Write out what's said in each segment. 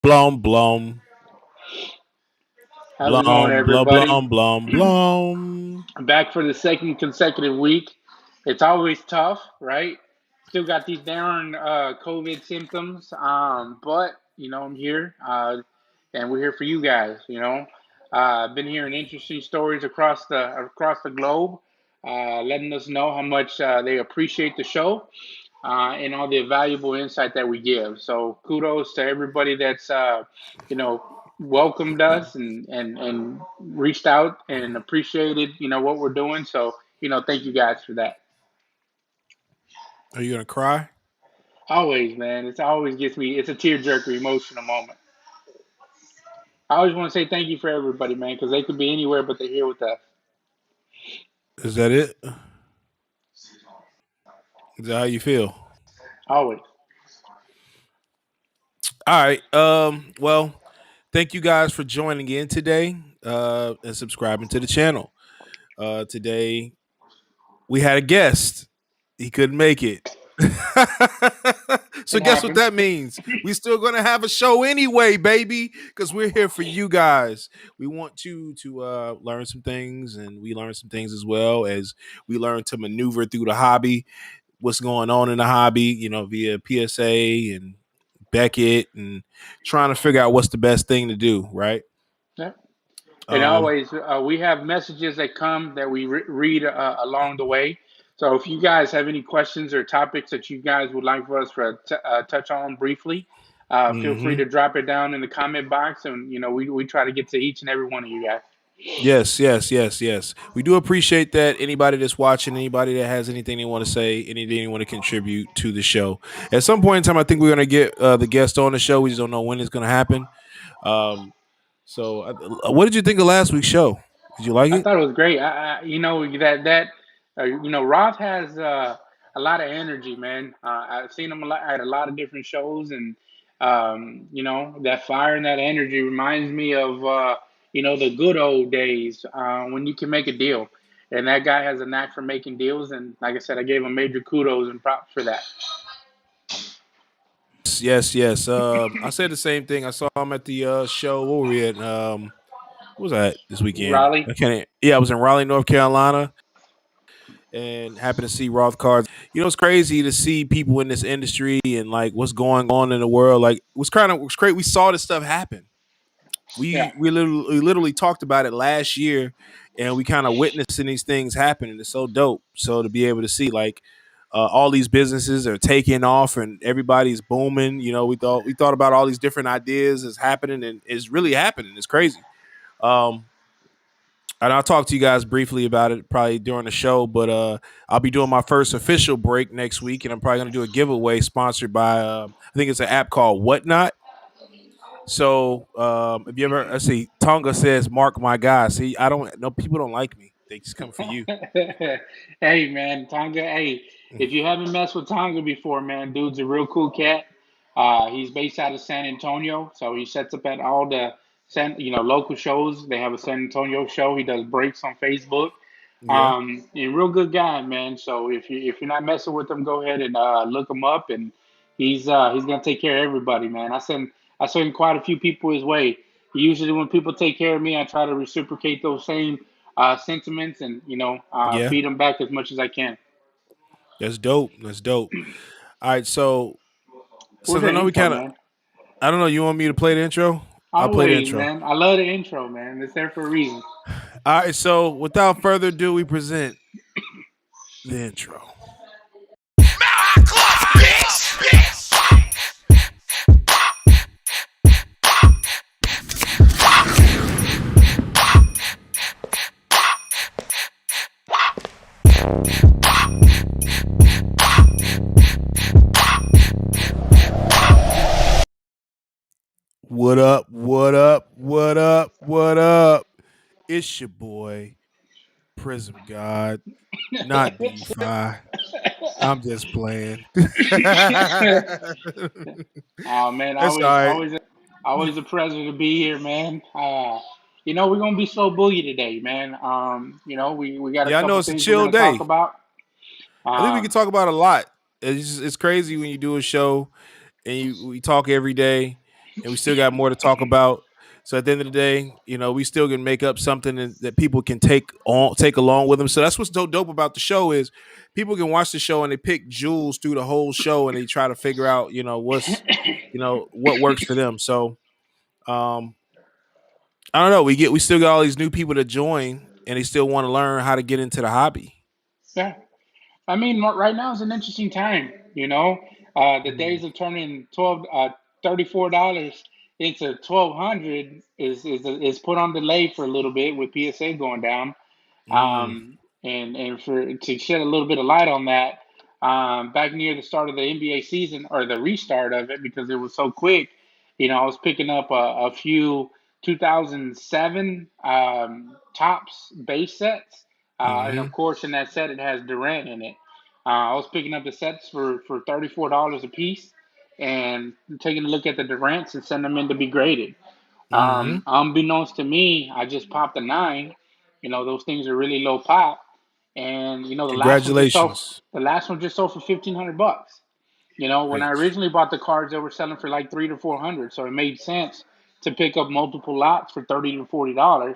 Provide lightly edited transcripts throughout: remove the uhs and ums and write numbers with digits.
Blom, blom, How's it going, blom, blom, everybody? blom, blom, blom. I'm back for the second consecutive week. It's always tough, right? Still got these darn COVID symptoms, but I'm here, and we're here for you guys. I've been hearing interesting stories across the globe, letting us know how much they appreciate the show and all the valuable insight that we give. So kudos to everybody that's you know welcomed us and reached out and appreciated what we're doing. So thank you guys for that. Are you gonna cry? Always, man. It's always gets me. It's a tearjerker, emotional moment. I always want to say thank you for everybody, man, because they could be anywhere, but they're here with us. Is that it? Is that how you feel? Always. All right. Well, thank you guys for joining in today and subscribing to the channel. Today we had a guest. He couldn't make it. So It guess what happens. that means? We still gonna have a show anyway, baby, because we're here for you guys. We want you to learn some things, and we learn some things as well as we learn to maneuver through the hobby. What's going on in the hobby? Via PSA and Beckett, and trying to figure out what's the best thing to do. Right. Yeah. And Um, always, we have messages that come that we read along the way. So if you guys have any questions or topics that you guys would like for us to touch on briefly, feel free mhm. to drop it down in the comment box, and we try to get to each and every one of you guys. Yes, yes, yes, yes. We do appreciate that. Anybody that's watching, anybody that has anything they want to say, anything they want to contribute to the show. At some point in time, I think we're going to get the guest on the show. We just don't know when it's going to happen. Um, what did you think of last week's show? Did you like I it? thought it was great. Roth has a lot of energy, man. I've seen him at a lot of different shows, and that fire and that energy reminds me of the good old days when you can make a deal. And that guy has a knack for making deals, and like I said, I gave him major kudos and props for that. Yes, yes. I said the same thing. I saw him at the show. What were we at? What was that this weekend? Raleigh. I can't. Yeah, I was in Raleigh, North Carolina, and happened to see RothCards. It's crazy to see people in this industry and like what's going on in the world. Like, it was great. We saw this stuff happen. Yeah. We literally talked about it last year, and we kind of witnessing these things happen, and it's so dope. So to be able to see like all these businesses are taking off and everybody's booming. We thought about all these different ideas is happening, and it's really happening. It's crazy. Um, and I'll talk to you guys briefly about it probably during the show. But I'll be doing my first official break next week, and I'm probably going to do a giveaway sponsored by I think it's an app called Whatnot. So if you ever, let's see, Tonga says, "Mark my guy." See, I don't know, people don't like me; they just come for you. Hey man, Tonga. Hey, if you haven't messed with Tonga before, man, dude's a real cool cat. He's based out of San Antonio, so he sets up at all the local shows. They have a San Antonio show. He does breaks on Facebook. Yeah. And real good guy, man. So if you're not messing with him, go ahead and look him up, and he's gonna take care of everybody, man. I send quite a few people his way. Usually, when people take care of me, I try to reciprocate those same sentiments and Yeah, feed them back as much as I can. that's dope. That's dope. All right, so Where's since I that know we intro, kind of, man? I don't know, you want me to play the intro? I'll play the Always, intro. man. I love the intro, man. It's there for a reason. All right, so without further ado, we present the intro. What up? What up? What up? What up? It's your boy Prizm God, not DeFi. I'm just playing. Oh man, That's all right. always a pleasure to be here, man. We're gonna be so bully today, man. We got a Yeah, I know couple it's a things we're chill gonna talk day. about. I think we can Um, talk about a lot. It's crazy when you do a show and we talk every day. and we still got more to talk about. So at the end of the day, we still can make up something that people can take along with them. So that's what's so dope about the show is people can watch the show and they pick jewels through the whole show and they try to figure out, what works for them. So um, I don't know. We still got all these new people to join and they still want to learn how to get into the hobby. Yeah. I mean, right now is an interesting time. The Mm-hmm. days of turning $34 into 1,200 is put on delay for a little bit with PSA going down. Mm, And for to shed a little bit of light on that, back near the start of the NBA season or the restart of it because it was so quick, I was picking up a few 2007 tops base sets, and mm-hmm. of course in that set it has Durant in it. I was picking up the sets for $34 a piece, and taking a look at the Durants and sending them in to be graded. Mm-hmm. Unbeknownst to me, I just popped a nine. Those things are really low pop, and Congratulations. the last one just sold for $1,500. When I Nice. originally bought the cards, they were selling for like 300 to 400, so it made sense to pick up multiple lots for $30 to $40. Turn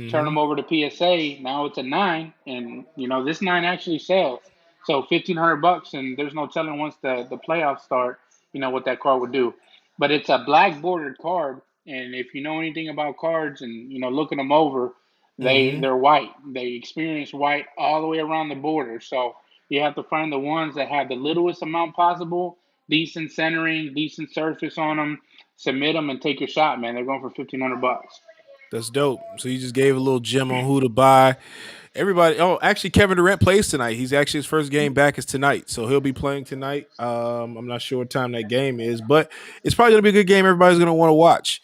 Mm-hmm. them over to PSA. Now it's a nine, and this nine actually sells. So $1,500, and there's no telling once the playoffs start, what that card would do. But it's a black bordered card, and if you know anything about cards and looking them over, Mm-hmm. they're white. They experience white all the way around the border. So you have to find the ones that have the littlest amount possible, decent centering, decent surface on them. Submit them and take your shot, man. They're going for $1,500. That's dope. So you just gave a little gem on who to buy. Everybody. Oh, actually, Kevin Durant plays tonight. He's actually his first game back is tonight, so he'll be playing tonight. I'm not sure what time that game is, but it's probably gonna be a good game. Everybody's gonna want to watch.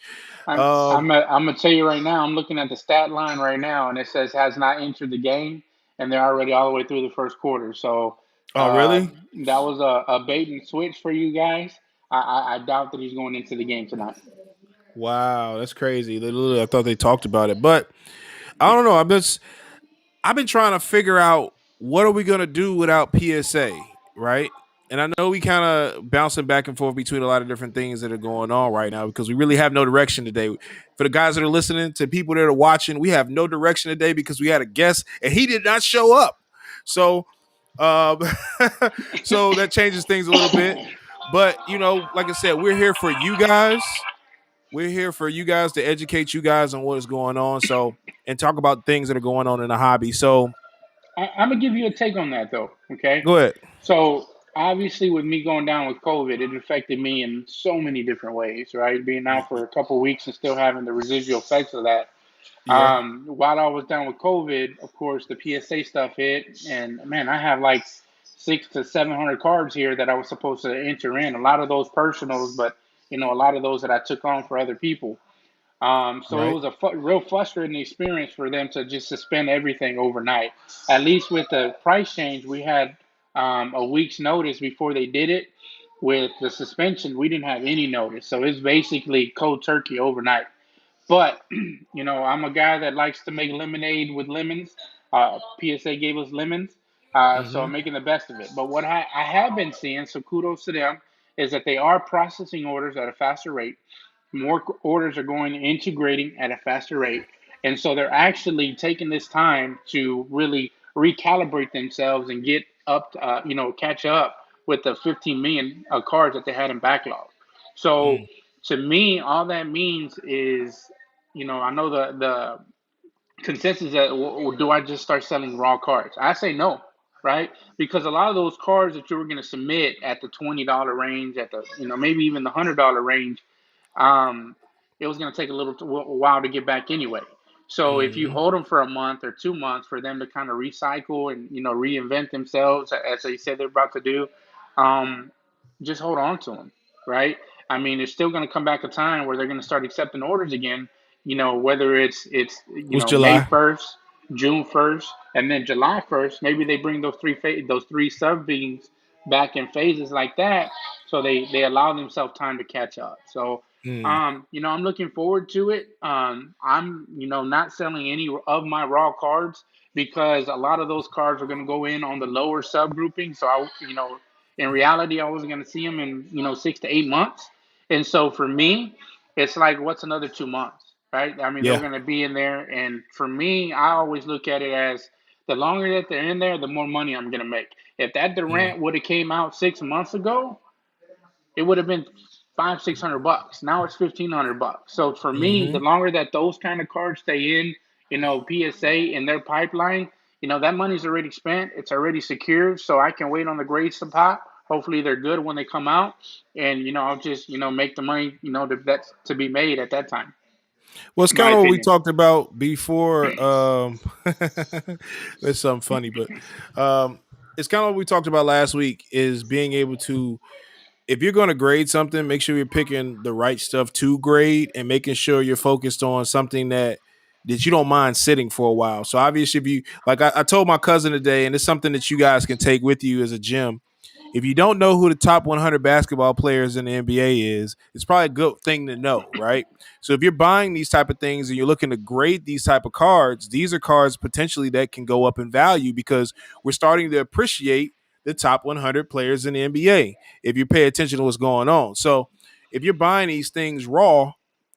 Um. I'm gonna tell you right now. I'm looking at the stat line right now, and it says has not entered the game, and they're already all the way through the first quarter. So Oh, really? that was a bait and switch for you guys. I doubt that he's going into the game tonight. Wow, that's crazy. Literally, I thought they talked about it, but I don't know. I've been trying to figure out what are we gonna do without PSA, right? And I know we kind of bouncing back and forth between a lot of different things that are going on right now because we really have no direction today. For the guys that are listening, to people that are watching, we have no direction today because we had a guest and he did not show up. So, um, so that changes things a little bit. But like I said, we're here for you guys. We're here for you guys to educate you guys on what is going on. So, and talk about things that are going on in the hobby. So, I'm gonna give you a take on that though. Okay, go ahead. so obviously with me going down with COVID, it affected me in so many different ways. Right, being out for a couple of weeks and still having the residual effects of that. Yeah. While I was down with COVID, of course, the PSA stuff hit, and man, I have like 600 to 700 cards here that I was supposed to enter in. A lot of those personals, but a lot of those that I took on for other people. So it Right. was a real frustrating experience for them to just suspend everything overnight. At least with the price change, we had a week's notice before they did it. With the suspension, we didn't have any notice, so it's basically cold turkey overnight. But I'm a guy that likes to make lemonade with lemons. PSA gave us lemons, so Mm-hmm. I'm making the best of it. But what I have been seeing, so kudos to them, is that they are processing orders at a faster rate. More orders are going into grading at a faster rate, and so they're actually taking this time to really recalibrate themselves and get up, catch up with the 15 million cards that they had in backlog. So Mm. to me, all that means is, I know the consensus that do I just start selling raw cards? I say no, right? Because a lot of those cards that you were going to submit at the $20 range, at the maybe even the $100 range, um, it was going to take a while to get back anyway. So if you Mm-hmm. hold them for a month or 2 months for them to kind of recycle and reinvent themselves as they said they're about to do, um, just hold on to them, right? I mean, it's still going to come back a time where they're going to start accepting orders again. Whether it's What's May July? 1st, June 1st, and then July 1st. Maybe they bring those three sub beings back in phases like that, so they allow themselves time to catch up. So Mm. I'm looking forward to it. I'm, not selling any of my raw cards because a lot of those cards are going to go in on the lower subgrouping. So in reality, I wasn't going to see them in, 6 to 8 months. And so for me, it's like, what's another 2 months, right? I mean, they're Yeah. going to be in there. And for me, I always look at it as the longer that they're in there, the more money I'm going to make. If that Mm. Durant would have came out 6 months ago, it would have been 500-600 bucks. Now it's 1,500 bucks. So for me, the Hmm. longer that those kind of cards stay in, PSA in their pipeline, that money's already spent. It's already secured. So I can wait on the grades to pop. Hopefully they're good when they come out, and I'll just make the money that's to be made at that time. Well, it's My kind of what we opinion. talked about before. It's something funny, but um, it's kind of what we talked about last week is being able to, if you're going to grade something, make sure you're picking the right stuff to grade and making sure you're focused on something that you don't mind sitting for a while. So obviously, if you like, I told my cousin today, and it's something that you guys can take with you as a gym. If you don't know who the top 100 basketball players in the NBA is, it's probably a good thing to know, right? So if you're buying these type of things and you're looking to grade these type of cards, these are cards potentially that can go up in value because we're starting to appreciate the top 100 players in the NBA if you pay attention to what's going on. So if you're buying these things raw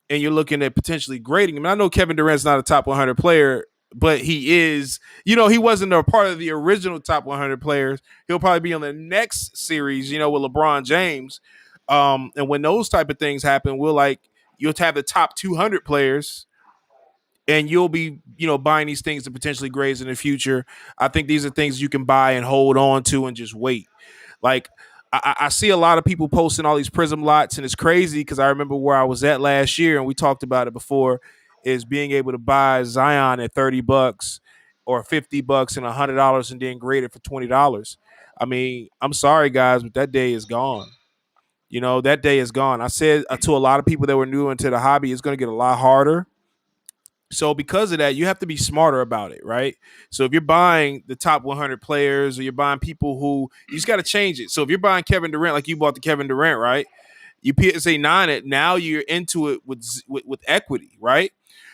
and you're looking at potentially grading them, and I know Kevin Durant's not a top 100 player, but he is, he wasn't a part of the original top 100 players. He'll probably be on the next series, with LeBron James. And when those type of things happen, you'll have the top 200 players and you'll be, buying these things to potentially grades in the future. I think these are things you can buy and hold on to and just wait. Like I see a lot of people posting all these Prizm lots, and it's crazy because I remember where I was at last year, and we talked about it before, is being able to buy Zion at $30 or $50 and $100 and then grade it for $20. I mean, I'm sorry guys, but that day is gone. That day is gone. I said to a lot of people that were new into the hobby, it's going to get a lot harder. So because of that, you have to be smarter about it, right? So if you're buying the top 100 players or you're buying people who, you just got to change it. So if you're buying Kevin Durant, like you bought the Kevin Durant, right? You PSA 9 it, now you're into it with equity, right?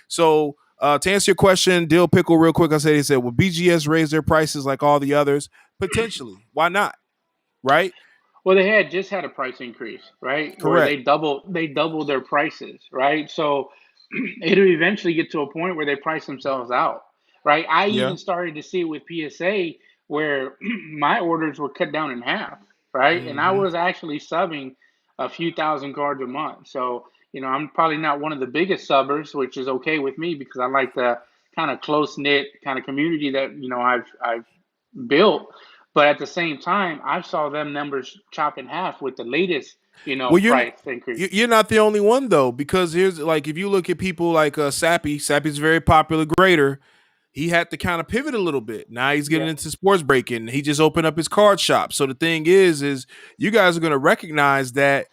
So to answer your question, Dill Pickle, real quick, he said, will BGS raise their prices like all the others? Potentially. Why not? Right? Well, they had just had a price increase, right? Where Correct. they doubled their prices, right? So it'll eventually get to a point where they price themselves out, right? I Yeah. even started to see it with PSA where my orders were cut down in half, right? And I Mm-hmm. was actually subbing a few thousand cards a month. So, I'm probably not one of the biggest subbers, which is okay with me because I like the kind of close knit kind of community that, I've built. But at the same time, I saw them numbers chop in half with the latest, Well, price increase. you're not the only one though, because here's like if you look at people like Sappy's a very popular grader. He had to kind of pivot a little bit. Now he's getting Yeah. into sports breaking. He just opened up his card shop. So the thing is you guys are going to recognize that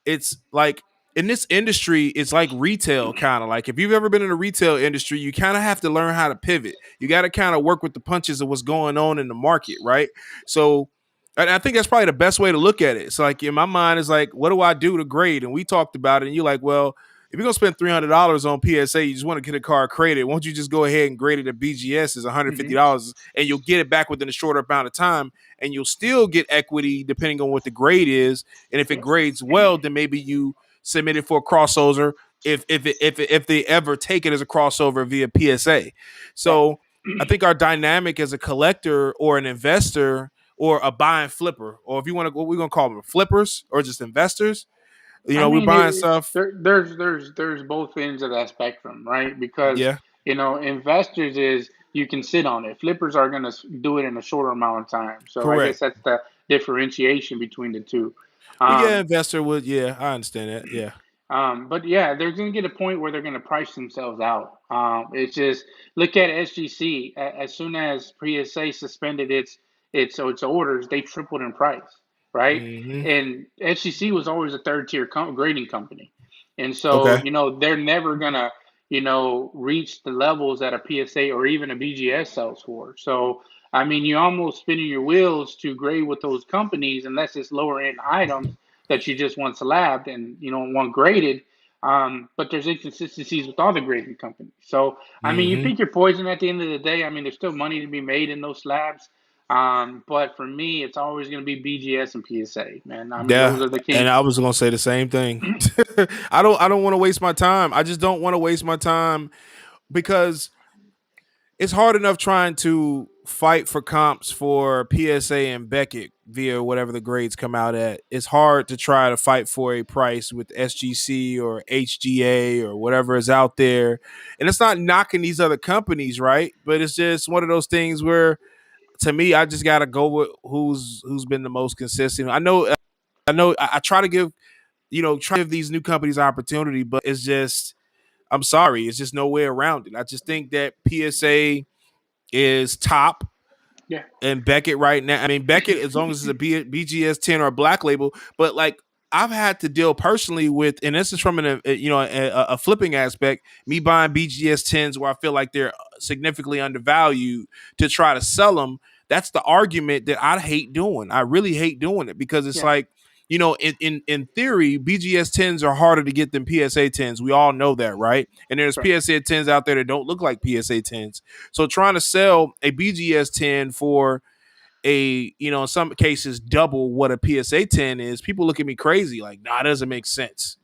it's like in this industry, it's like retail kind of like if you've ever been in a retail industry, you kind of have to learn how to pivot. You got to kind of work with the punches of what's going on in the market, right? So, and I think that's probably the best way to look at it. It's like in my mind, it's like, what do I do to grade? And we talked about it, and you're like, well, if you're gonna spend $300 on PSA, you just want to get a card graded. Won't you just go ahead and grade it at BGS is Hmm. $150, and you'll get it back within a shorter amount of time, and you'll still get equity depending on what the grade is. And if it grades well, then maybe you submit it for a crossover if they ever take it as a crossover via PSA. Yeah. So I think our dynamic as a collector or an investor or a buy and flipper, or if you want to, what we're gonna call them, flippers or just investors. I We're mean, buying stuff. there's both ends of that spectrum, right? Because Yeah, investors is you can sit on it. Flippers are going to do it in a shorter amount of time. So I guess correct. that's the differentiation between the two. Well, yeah, Um, investor would. Yeah, I understand that. Yeah. but yeah, they're going to get a point where they're going to price themselves out. It's just look at SGC. As soon as PSA suspended its orders, they tripled in price, right? Hmm. And SGC was always a third tier grading company, and so Okay. they're never gonna reach the levels that a PSA or even a BGS sells for. So I mean, you almost spinning your wheels to grade with those companies unless it's lower end items that you just want slabbed and want graded. But there's inconsistencies with all the grading companies. So I mean, you Hmm. pick your poison at the end of the day. I mean, there's still money to be made in those slabs. But for me, it's always going to be BGS and PSA, man. I mean, those Yeah, are the and kings. I was gonna say the same thing. I don't want to waste my time. I just don't want to waste my time because it's hard enough trying to fight for comps for PSA and Beckett via whatever the grades come out at. It's hard to try to fight for a price with SGC or HGA or whatever is out there. And it's not knocking these other companies, right? But it's just one of those things where to me, I just gotta go with who's been the most consistent. I try to give try to give these new companies opportunity, but it's just I'm sorry, it's just no way around it. I just think that PSA is top Yeah, and Beckett right now. I mean, Beckett, as long as it's a BGS 10 or a black label, but like I've had to deal personally with, and this is from a flipping aspect, me buying BGS 10s where I feel like they're significantly undervalued to try to sell them. That's the argument that I hate doing. I really hate doing it because it's yeah, like, in theory, BGS 10s are harder to get than PSA 10s. We all know that, right? And there's right. PSA 10s out there that don't look like PSA 10s. So trying to sell a BGS 10 for in some cases double what a PSA 10 is, people look at me crazy like, nah, it doesn't make sense.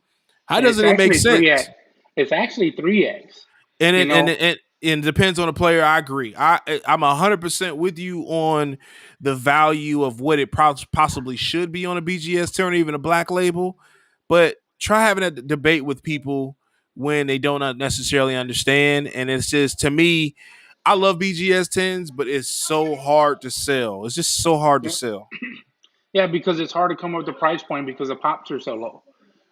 How And it's doesn't it make actually three X. sense? It's actually 3X. And You it and know, it, it, and it depends on the player. I agree. I'm 100% with you on the value of what it possibly should be on a BGS turn, even a black label. But try having a debate with people when they don't necessarily understand. And it's just to me, I love BGS 10s, but it's so hard to sell. It's just so hard to yeah, sell. yeah, because it's hard to come up with the price point because the pops are so low,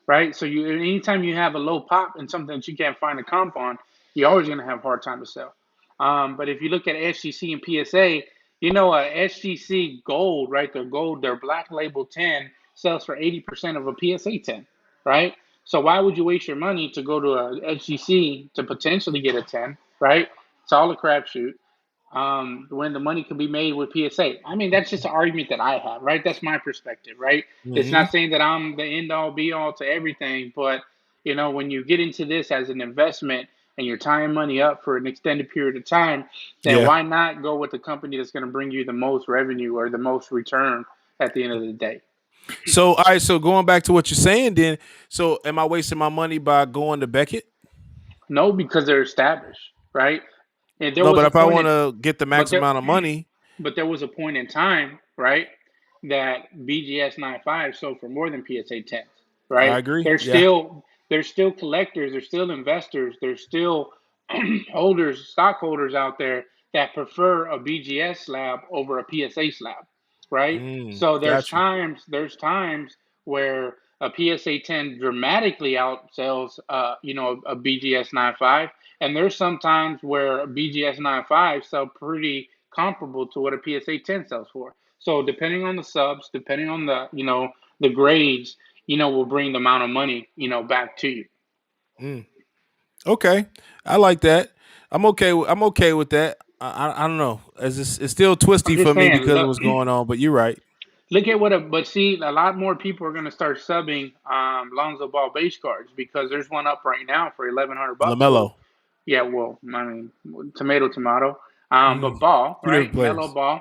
right? So anytime you have a low pop and something that you can't find a comp on, you're always going to have a hard time to sell. But if you look at SGC and PSA, SGC gold, right? Their black label 10 sells for 80% of a PSA 10, right? So why would you waste your money to go to a SGC to potentially get a 10, right? It's all a crapshoot. When the money can be made with PSA. I mean, that's just an argument that I have, right? That's my perspective, right? It's Mm-hmm. not saying that I'm the end all be all to everything, but when you get into this as an investment and you're tying money up for an extended period of time, then Yeah. why not go with the company that's going to bring you the most revenue or the most return at the end of the day? So, all right. So, going back to what you're saying, then, so am I wasting my money by going to Beckett? No, because they're established, right? And there No, was but a if I point want in, to get the but max there, amount of money, but there was a point in time, right, that BGS 95 sold for more than PSA 10s, I right? agree. There's Yeah. still there's still collectors, there's still investors, there's still stockholders out there that prefer a BGS slab over a PSA slab, right? So Got you. there's times where a PSA 10 dramatically outsells a BGS 95, and there's some times where a BGS 95 sell pretty comparable to what a PSA 10 sells for. So depending on the subs, depending on the grades, will bring the amount of money back to you. Mm. Okay, I like that. I'm okay with that. I don't know. It's still I'm twisty just for me saying, because of look, what's going on. But you're right. look at but see, a lot more people are going to start subbing Lonzo Ball base cards because there's one up right now for 1,100 bucks. Well, Lamelo. yeah, well, I mean, tomato, tomato, Mm. but Ball, Two different right? Mellow players. Ball.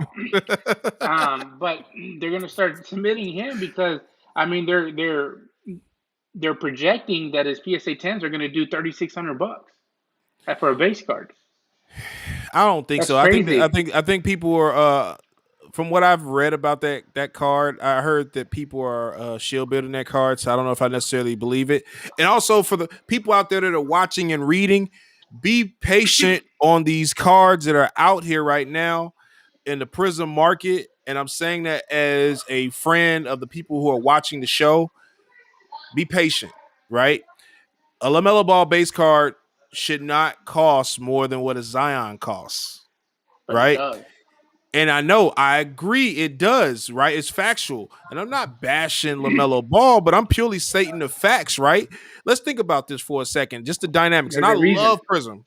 But they're going to start submitting him because I mean they're projecting that his PSA 10s are going to do 3,600 bucks for a base card. I don't think That's so. I think that, crazy. I think people are from what I've read about that card, I heard that people are shield building that card. So I don't know if I necessarily believe it. And also for the people out there that are watching and reading, be patient on these cards that are out here right now in the Prizm market. And I'm saying that as a friend of the people who are watching the show. Be patient, right? A LaMelo Ball base card should not cost more than what a Zion costs, But it right? does. And I agree, it does, right? It's factual. And I'm not bashing LaMelo Ball, but I'm purely stating the facts, right? Let's think about this for a second, just the dynamics. And There's I a reason. love Prizm.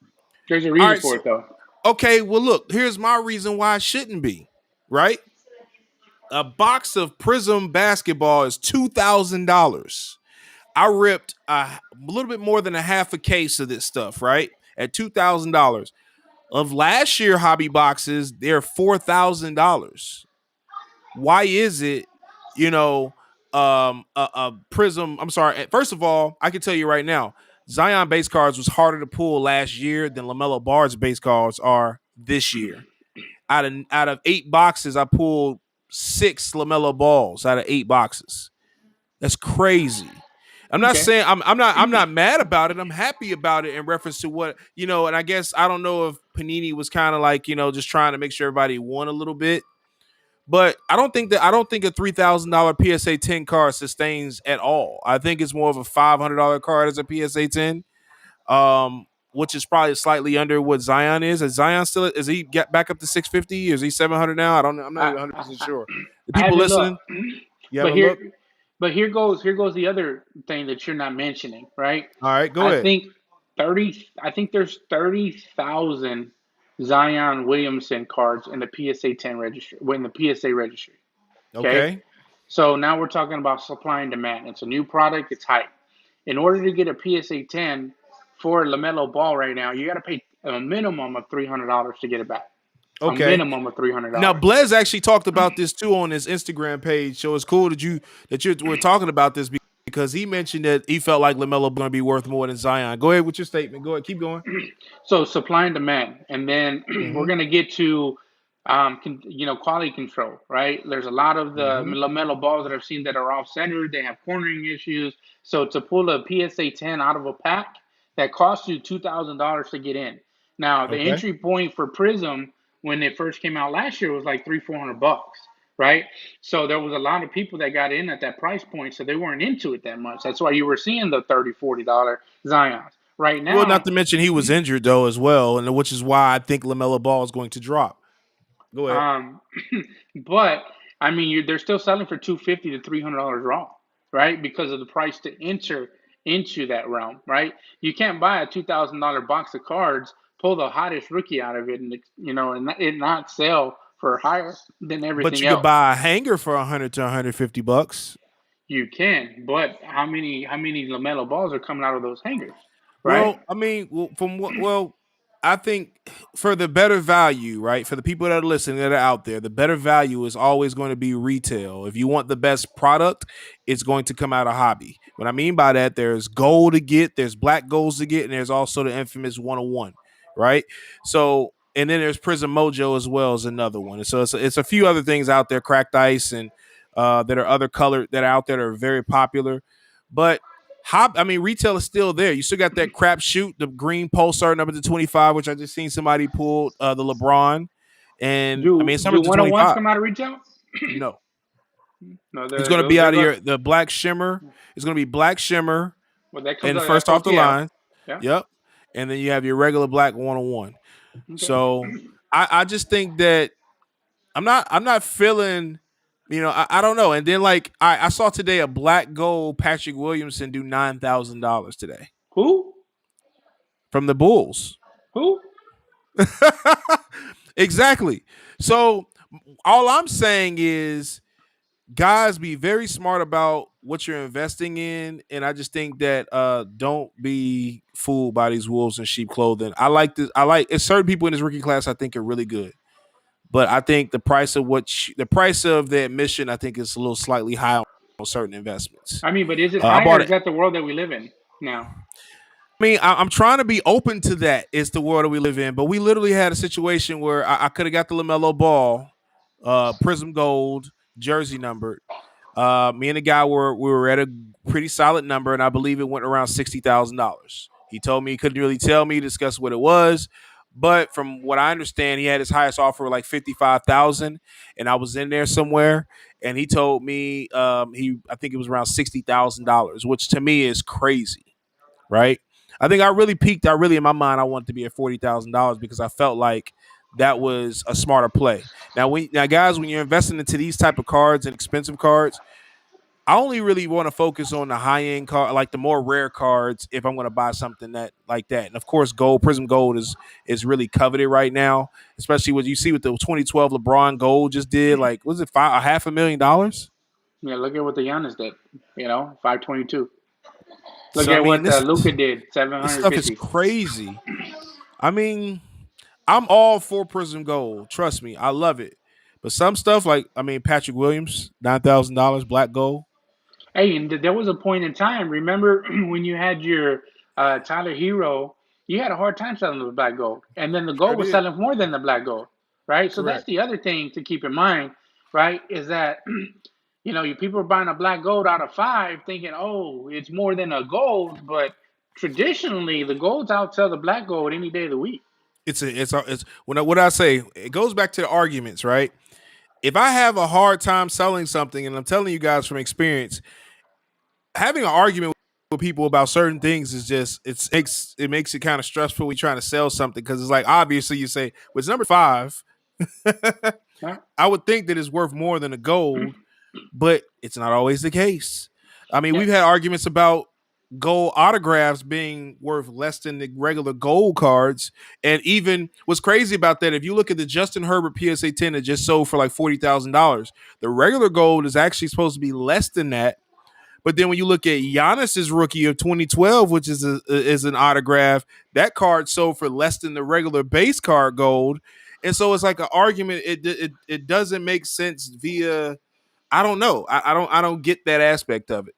There's a All reason right, for so it though. okay, well, look, here's my reason why it shouldn't be, right? A box of Prizm basketball is $2,000. I ripped a little bit more than a half a case of this stuff, right? At $2,000. of last year hobby boxes, they're $4,000. Why is it, you know, a Prizm? I'm sorry. First of all, I can tell you right now, Zion base cards was harder to pull last year than LaMelo Ball's base cards are this year. Out of 8 boxes, I pulled 6 LaMelo Balls out of 8 boxes. That's crazy. I'm not Okay. saying I'm not mad about it. I'm happy about it in reference to what, and I guess I don't know if Panini was kind of like, just trying to make sure everybody won a little bit. But I don't think a $3,000 PSA 10 card sustains at all. I think it's more of a $500 card as a PSA 10, which is probably slightly under what Zion is. Is Zion still? Is he get back up to 650? Or is he 700 now? I don't know. I'm not even I, 100% I, sure. The I people haven't looked, listening, you but haven't looked. here goes the other thing that you're not mentioning, right? All right, go I ahead. think I think there's 30,000 Zion Williamson cards in the PSA 10 registry, in the PSA registry. Okay, Okay, so now we're talking about supply and demand. It's a new product. It's hype. In order to get a PSA 10 for LaMelo Ball right now, you got to pay a minimum of $300 to get it back. A okay. minimum of three hundred Now, dollars. Blez actually talked about this too on his Instagram page. So it's cool that we're talking about this because he mentioned that he felt like LaMelo going to be worth more than Zion. Go ahead with your statement. Go ahead, keep going. So supply and demand, and then we're Mm-hmm. gonna get to, quality control. Right? There's a lot of the Mm-hmm. LaMelo balls that I've seen that are off centered. They have cornering issues. So to pull a PSA 10 out of a pack that costs you $2,000 to get in. Now the Okay. entry point for Prism when it first came out last year was like 300-400 bucks. Right? So there was a lot of people that got in at that price point, so they weren't into it that much. That's why you were seeing the $30-$40 Zions. Right Well, not now, to mention he was injured though as well, and which is why I think LaMelo Ball is going to drop. Go ahead. Um, but I mean, they're still selling for $250 to $300 raw, right? Because of the price to enter into that realm, right? You can't buy a $2,000 box of cards, pull the hottest rookie out of it, and and it not sell for higher than But everything you could else. buy a hanger for 100 to 150 bucks. You can, but how many Lamelo balls are coming out of those hangers, right? Well, I mean, I think for the better value, right? For the people that are listening that are out there, the better value is always going to be retail. If you want the best product, it's going to come out of hobby. What I mean by that, there's gold to get, there's black golds to get, and there's also the infamous 101, right? So, and then there's Prizm Mojo as well as another one. And so it's a few other things out there, cracked ice, and that are other color that are out there that are very popular. But retail is still there. You still got that crap shoot, the green pulsar number to 25, which I just seen somebody pull the LeBron. And I mean, Do it's number do to 101s 25. come out of retail? No. No, It's gonna be they're out of going. the black shimmer. It's gonna be black shimmer Well, that comes and out of first off the FOTL. line. Yeah. Yep. And then you have your regular black 101. Okay. So I just think that I'm not feeling, I don't know. And then like I saw today a black gold Patrick Williamson do $9,000 today Who? from the Bulls. Who? Exactly. So all I'm saying is, guys, be very smart about what you're investing in, and I just think that don't be fooled by these wolves in sheep clothing. I like this. I like it's certain people in this rookie class I think are really good, but I think the price of the admission I think is a little slightly high on certain investments. I mean, but is it I high or bought is it. that the world that we live in now? I'm trying to be open to that. It's the world that we live in. But we literally had a situation where I could have got the LaMelo Ball, Prizm Gold, jersey numbered. Me and the guy we were at a pretty solid number, and I believe it went around $60,000. He told me he couldn't really tell me, discuss what it was, but from what I understand, he had his highest offer like 55,000, and I was in there somewhere, and he told me I think it was around $60,000, which to me is crazy, right? I think I really peaked. I really, in my mind, I wanted to be at $40,000 because I felt like that was a smarter play. Now, guys, when you're investing into these type of cards and expensive cards, I only really want to focus on the high end card, like the more rare cards, if I'm going to buy something that like that. And of course, gold, Prizm Gold is really coveted right now, especially what you see with the 2012 LeBron Gold just did. Like, was it a $500,000? Yeah, look at what the Giannis did. 522. Look So I at mean, what Luca did, this stuff is 750. crazy. I mean, I'm all for Prizm Gold. Trust me, I love it. But some stuff like Patrick Williams, $9,000 black gold. Hey, and there was a point in time. Remember when you had your Tyler Hero? You had a hard time selling the black gold, and then the Sure gold was did. selling more than the black gold, right? So that's Correct. the other thing to keep in mind, right? Is that you people are buying a black gold out of five, thinking, oh, it's more than a gold, but traditionally the golds outsell the black gold any day of the week. It's when what I say, it goes back to the arguments, right? If I have a hard time selling something, and I'm telling you guys from experience, having an argument with people about certain things is just it makes it kind of stressful when you're trying to sell something, because it's like, obviously you say, well, it's number five. Right? I would think that it's worth more than a gold, but it's not always the case. Yeah. We've had arguments about gold autographs being worth less than the regular gold cards. And even what's crazy about that, if you look at the Justin Herbert PSA 10 that just sold for like $40,000, the regular gold is actually supposed to be less than that. But then when you look at Giannis's rookie of 2012, which is an autograph, that card sold for less than the regular base card gold. And so it's like an argument. It doesn't make sense via. I don't know. I don't get that aspect of it.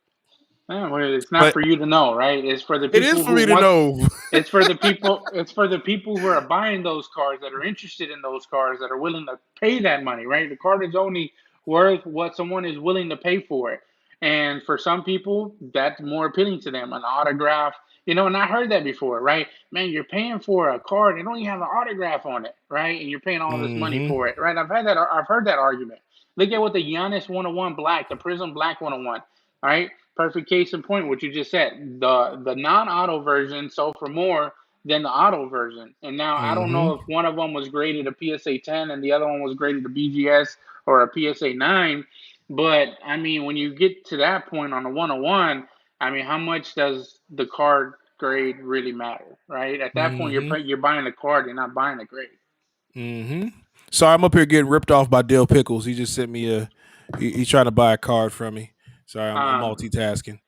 Yeah, well, it's not But for you to know, right? It's for the it is people for who me to want. know. It's for the people. It's for the people who are buying those cars, that are interested in those cars, that are willing to pay that money, right? The card is only worth what someone is willing to pay for it, and for some people, that's more appealing to them. An autograph, and I heard that before, right? Man, you're paying for a card and don't even have an autograph on it, right? And you're paying all this money Mm-hmm. for it, right? I've heard that argument. Look at what the Giannis 101 Black, the Prizm Black 101. All right, perfect case in point. What you just said, the non-auto version sold for more than the auto version. And now I don't know Mm-hmm. if one of them was graded a PSA 10 and the other one was graded a BGS or a PSA 9. But when you get to that point on the 101, how much does the card grade really matter, right? At that point, Mm-hmm. you're buying the card, you're not buying the grade. Mm-hmm. So I'm up here getting ripped off by Dill Pickles. He just sent me he's trying to buy a card from me. Sorry, I'm Um, multitasking.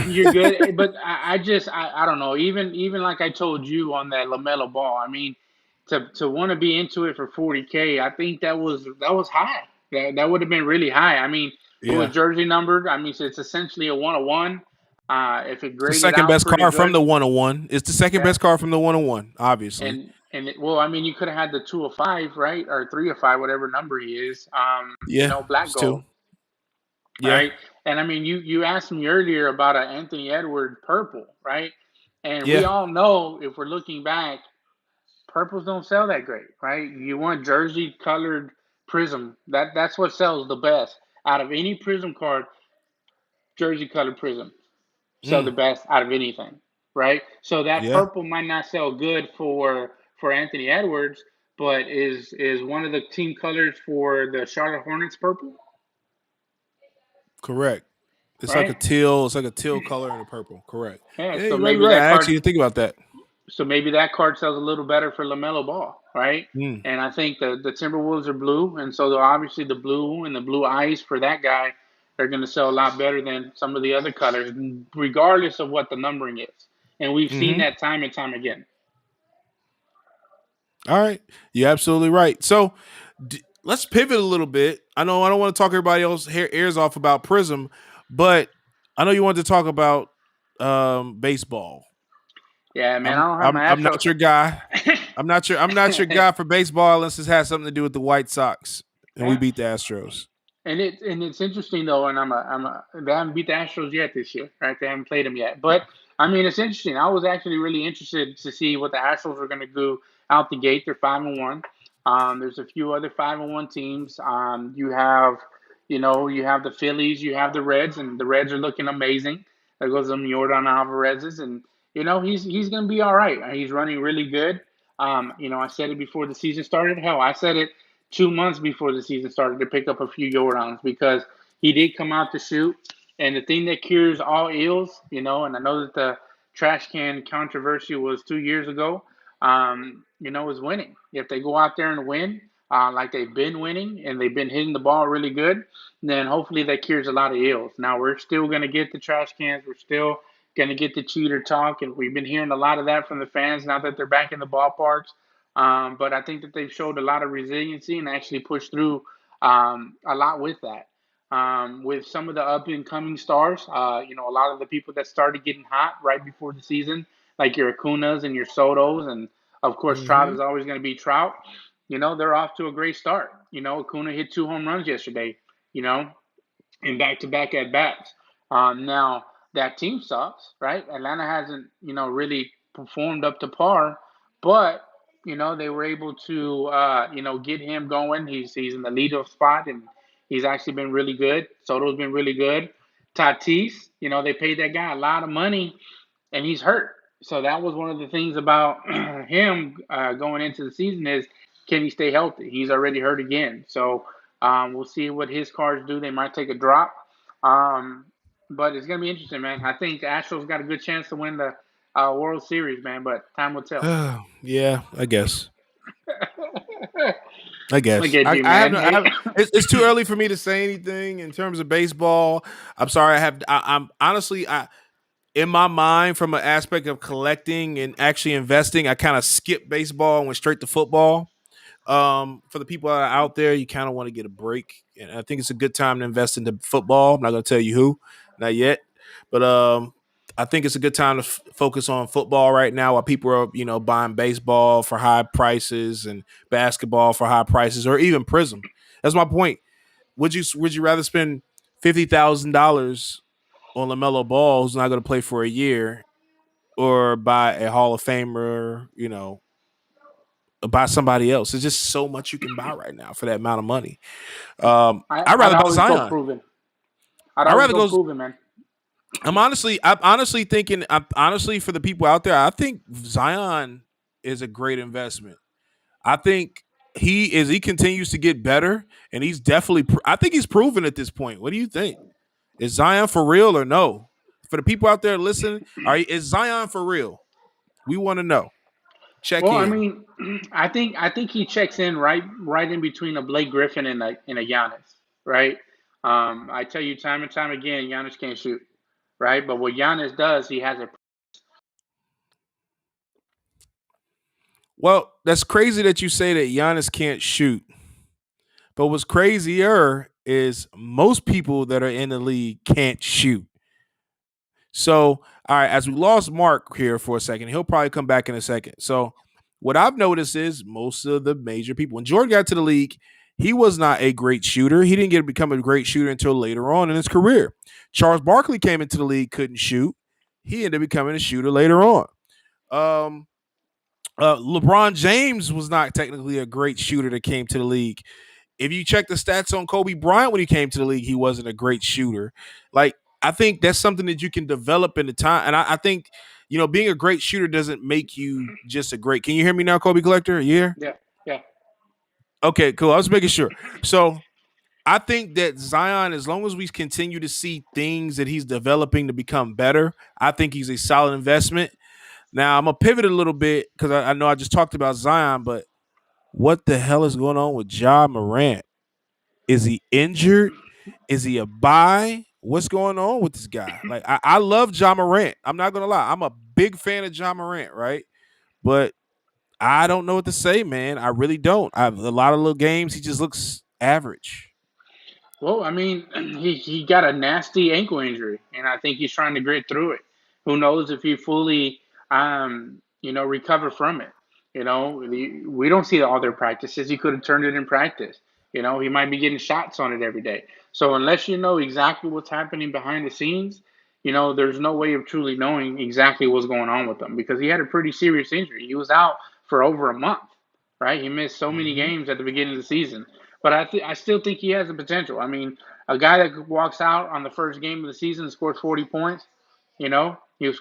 You're good, but I don't know. Even like I told you on that Lamelo Ball, to want to be into it for 40K, I think that was high. That would have been really high. It was Yeah. jersey numbered. So it's essentially a 101. If it The graded second out best pretty card from good, the 101. It's the second yeah. best card from the 101, obviously. Well, you could have had the 205, right, or 305, whatever number he is. Yeah, Black it's two. gold. All Yeah. right. And you asked me earlier about an Anthony Edwards purple, right? And we Yeah. all know, if we're looking back, purples don't sell that great, right? You want jersey colored prism. That's what sells the best. Out of any prism card, jersey colored prism sell the Mm. best out of anything, right? So that Yeah. purple might not sell good for Anthony Edwards, but is one of the team colors for the Charlotte Hornets purple, Correct. It's like a right? teal. It's like a teal color and a purple. Correct. Yeah, Yeah, so you're maybe right. that I card actually didn't think about that. So maybe that card sells a little better for LaMelo Ball, right? Mm. And I think the Timberwolves are blue, and so obviously the blue and the blue eyes for that guy are going to sell a lot better than some of the other colors, regardless of what the numbering is. And we've seen Hmm. that time and time again. All right. You're absolutely right. So let's pivot a little bit. I know I don't want to talk everybody else hair ears off about Prism, but I know you wanted to talk about baseball. Yeah, man, I I'm don't have I'm my I'm not Astros. your guy. I'm not your guy for baseball unless it has something to do with the White Sox and we Yeah. beat the Astros. And it's interesting though, and they haven't beat the Astros yet this year, right? They haven't played them yet, but it's interesting. I was actually really interested to see what the Astros were going to do out the gate. They're 5-1. There's a few other 5-1 teams. You have the Phillies, you have the Reds, and the Reds are looking amazing. There goes Jordan Alvarez's, and he's going to be all right. He's running really good. I said it before the season started. Hell, I said it 2 months before the season started to pick up a few Jordans because he did come out to shoot. And the thing that cures all ills, and I know that the trash can controversy was 2 years ago, is winning. If they go out there and win, like they've been winning and they've been hitting the ball really good, then hopefully that cures a lot of ills. Now, we're still going to get the trash cans. We're still going to get the cheater talk. And we've been hearing a lot of that from the fans now that they're back in the ballparks. But I think that they've showed a lot of resiliency and actually pushed through a lot with that. With some of the up and coming stars, a lot of the people that started getting hot right before the season, like your Acunas and your Sotos, and of course Trout Mm-hmm. is always going to be Trout. They're off to a great start. Acuna hit 2 home runs yesterday. You know, in back-to-back at bats. Now that team sucks, right? Atlanta hasn't, really performed up to par, but they were able to, get him going. He's in the leadoff spot, and he's actually been really good. Soto's been really good. Tatis, they paid that guy a lot of money, and he's hurt. So that was one of the things about him going into the season is can he stay healthy? He's already hurt again. So we'll see what his cards do. They might take a drop. Um, but it's going to be interesting, man. I think Astros got a good chance to win the World Series, man, but time will tell. Yeah, I guess. I guess Look at I, you, I have man. no. I Hey. have, it's too early for me to say anything in terms of baseball. I'm sorry. I'm honestly. In my mind, from an aspect of collecting and actually investing, I kind of skipped baseball and went straight to football. For the people that are out there, you kind of want to get a break, and I think it's a good time to invest into football. I'm not going to tell you who, not yet, but I think it's a good time to focus on football right now while people are buying baseball for high prices and basketball for high prices, or even Prizm. That's my point. Would you rather spend $50,000 on LaMelo Ball, who's not going to play for a year, or buy a Hall of Famer, buy somebody else? There's just so much you can buy right now for that amount of money. I'd I'd rather buy always go Zion. proven. I'd I'd always rather go go. proven, man. I'm honestly thinking. I'm honestly for the people out there. I think Zion is a great investment. I think he continues to get better, and he's definitely. I think he's proven at this point. What do you think? Is Zion for real or no? For the people out there listening, is Zion for real? We want to know. Check Well, I in. mean, I think he checks in right in between a Blake Griffin and a Giannis, right? I tell you time and time again, Giannis can't shoot, right? But what Giannis does, he has a Well, that's crazy that you say that Giannis can't shoot. But what's crazier is most people that are in the league can't shoot. So, all right, as we lost Mark here for a second, he'll probably come back in a second. So, what I've noticed is most of the major people, when Jordan got to the league, he was not a great shooter. He didn't get to become a great shooter until later on in his career. Charles Barkley came into the league, couldn't shoot. He ended up becoming a shooter later on. Um, LeBron James was not technically a great shooter that came to the league. If you check the stats on Kobe Bryant when he came to the league, he wasn't a great shooter. Like, I think that's something that you can develop in the time. And I think, being a great shooter doesn't make you just a great. Can you hear me now, Kobe Collector? Yeah. yeah, yeah. Okay, cool. I was making sure. So I think that Zion, as long as we continue to see things that he's developing to become better, I think he's a solid investment. Now I'm gonna pivot a little bit because I know I just talked about Zion, but what the hell is going on with Ja Morant? Is he injured? Is he a buy? What's going on with this guy? Like, I love Ja Morant. I'm not gonna lie. I'm a big fan of Ja Morant, right? But I don't know what to say, man. I really don't. I've a lot of little games. He just looks average. Well, I mean, he got a nasty ankle injury, and I think he's trying to grit through it. Who knows if he fully, recover from it? We don't see all their practices. He could have turned it in practice. He might be getting shots on it every day. So unless you know exactly what's happening behind the scenes, there's no way of truly knowing exactly what's going on with him because he had a pretty serious injury. He was out for over a month, right? He missed so many Mm-hmm. games at the beginning of the season. But I still think he has the potential. I mean, a guy that walks out on the first game of the season and scores 40 points, he was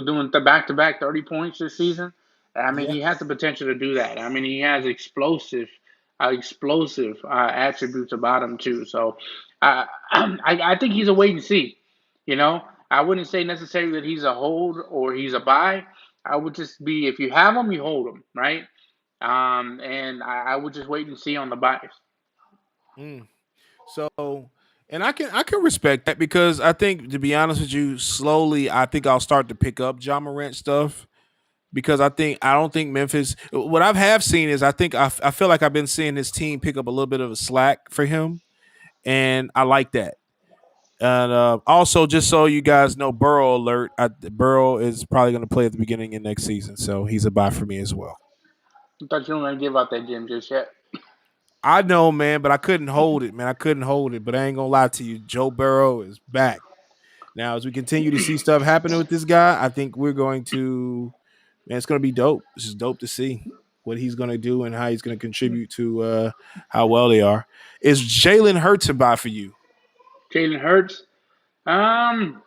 doing the back-to-back 30 points this season. I mean, Yeah. he has the potential to do that. I mean, he has explosive attributes about him too. So, I think he's a wait and see. You know, I wouldn't say necessarily that he's a hold or he's a buy. I would just be if you have him, you hold him, right? And I would just wait and see on the buys. Mm. So, and I can respect that because I think, to be honest with you, slowly I think I'll start to pick up John Morant stuff. because I don't think Memphis. What I have seen is I feel like I've been seeing this team pick up a little bit of a slack for him, and I like that. And also, just so you guys know, Burrow alert. Burrow is probably going to play at the beginning of next season, so he's a buy for me as well. I thought you were going to give out that gym just yet. I know, man, but I couldn't hold it, man. I couldn't hold it. But I ain't gonna lie to you, Joe Burrow is back. Now, as we continue to see stuff happening with this guy, I think we're going to, man, it's going to be dope. It's just dope to see what he's going to do and how he's going to contribute to how well they are. Is Jalen Hurts a buy for you? Jalen Hurts. Um,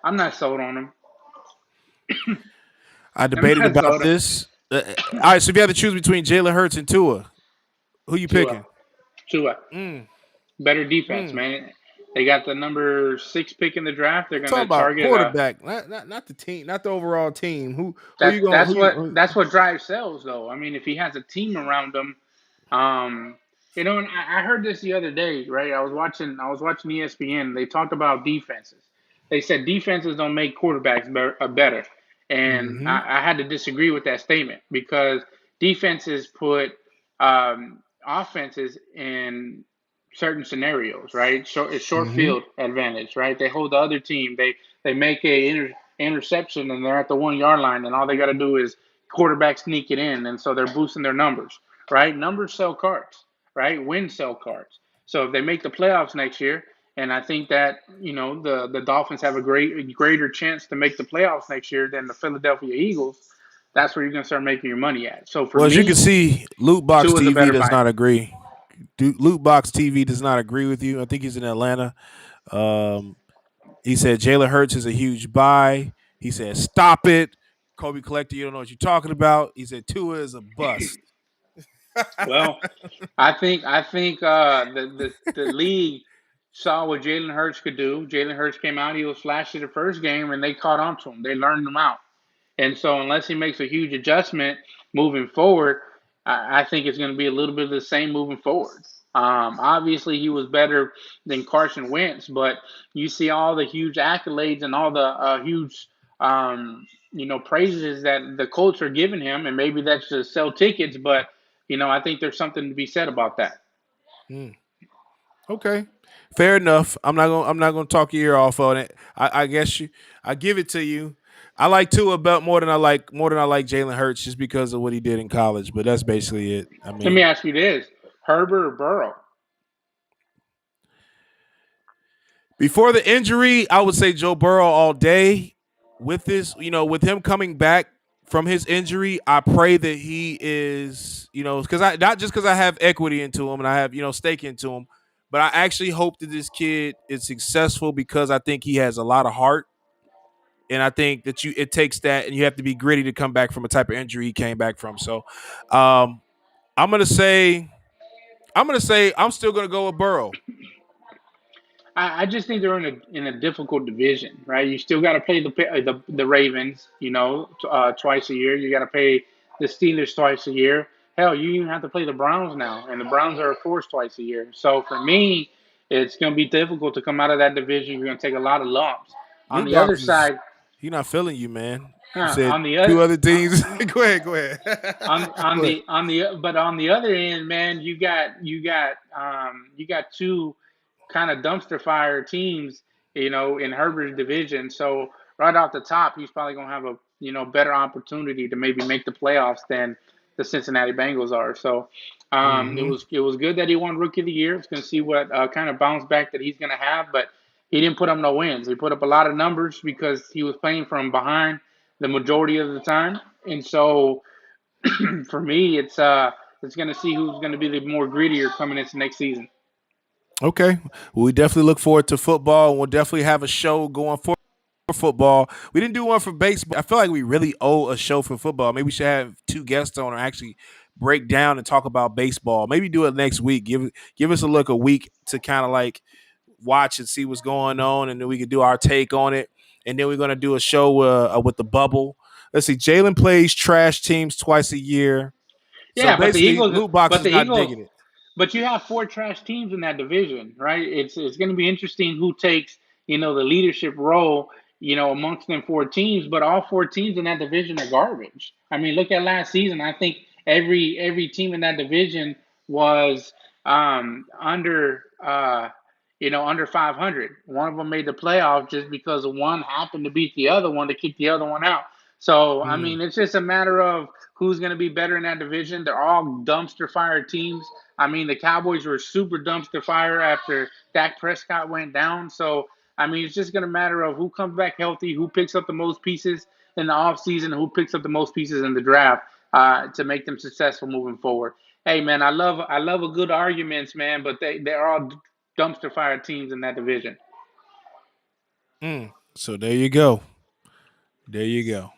I'm not sold on him. I I'm debated not about sold on this. All right, so if you had to choose between Jalen Hurts and Tua, who you Tua. picking? Tua. Mm, Better defense, mm. man. They got the number 6 pick in the draft. They're I'm going to talking about target. quarterback, not the team, not the overall team. Who That you going? that's Who you? what that's what drives sales, though. I mean, if he has a team around him, um, and I heard this the other day, right? I was watching ESPN. They talked about defenses. They said defenses don't make quarterbacks better, and Mm-hmm. I had to disagree with that statement because defenses put offenses in certain scenarios, right? It's short Mm-hmm. field advantage, right? They hold the other team. They make interception and they're at the 1 yard line, and all they got to do is quarterback sneak it in, and so they're boosting their numbers, right? Numbers sell cards, right? Wins sell cards. So if they make the playoffs next year, and I think that the Dolphins have a greater chance to make the playoffs next year than the Philadelphia Eagles. That's where you're gonna start making your money at. So for Well, as you can me, see, Loot Box two is a TV better does buy. not agree. Loot Box TV does not agree with you. I think he's in Atlanta. Um, he said Jalen Hurts is a huge buy. He said, "Stop it, Kobe Collector. You don't know what you're talking about." He said Tua is a bust. Well, I think the league saw what Jalen Hurts could do. Jalen Hurts came out, he was flashy the first game, and they caught on to him. They learned him out. And so, unless he makes a huge adjustment moving forward, I think it's going to be a little bit of the same moving forward. Obviously, he was better than Carson Wentz, but you see all the huge accolades and all the huge, praises that the Colts are giving him, and maybe that's to sell tickets, but I think there's something to be said about that. Hmm. Okay, fair enough. I'm not gonna talk your ear off on it. I guess I give it to you. I like Tua about more than I like Jalen Hurts just because of what he did in college. But that's basically it. I Let me mean, ask you this: Herbert or Burrow? before the injury, I would say Joe Burrow all day. With this, with him coming back from his injury, I pray that he is, because I not just because I have equity into him and I have stake into him, but I actually hope that this kid is successful because I think he has a lot of heart, and I think that it takes that, and you have to be gritty to come back from a type of injury he came back from. So, um, I'm gonna say, I'm still gonna go with Burrow. I just think they're in a difficult division, right? You still got to play the Ravens, twice a year. You got to play the Steelers twice a year. Hell, you even have to play the Browns now, and the Browns are forced twice a year. So for me, it's going to be difficult to come out of that division. You're going to take a lot of lumps. On Loot the other box is side, he not feeling you, man. You uh, said on the two other, other uh, teams. Go ahead, go ahead. on on Go ahead. the on the but on the other end, man, you got two kind of dumpster fire teams, in Herbert's division. So right off the top, he's probably gonna have a better opportunity to maybe make the playoffs than the Cincinnati Bengals are. So it Hmm. was good that he won Rookie of the Year. It's gonna see what kind of bounce back that he's gonna have, but he didn't put up no wins. He put up a lot of numbers because he was playing from behind the majority of the time, and so for me, it's going to see who's going to be the more grittier coming into next season. Okay. Well, we definitely look forward to football, and we'll definitely have a show going for football. We didn't do one for baseball. I feel like we really owe a show for football. Maybe we should have two guests on or actually break down and talk about baseball. Maybe do it next week. Give us a week to kind of like watch and see what's going on, and then we can do our take on it. And then we're gonna do a show with the bubble. Let's see. Jalen plays trash teams twice a year. So Yeah, but the basically, Eagles, loot box but is the not Eagles, digging it. but you have four trash teams in that division, right? It's going to be interesting who takes the leadership role amongst them four teams, but all four teams in that division are garbage. I mean, look at last season. I think every team in that division was under 500. One of them made the playoff just because one happened to beat the other one to kick the other one out. So I Mm, mean, it's just a matter of who's going to be better in that division. They're all dumpster fire teams. I mean, the Cowboys were super dumpster fire after Dak Prescott went down. So I mean, it's just going to matter of who comes back healthy, who picks up the most pieces in the offseason, who picks up the most pieces in the draft to make them successful moving forward. Hey man, I love a good arguments, man, but they're all dumpster fire teams in that division. So there you go. There you go.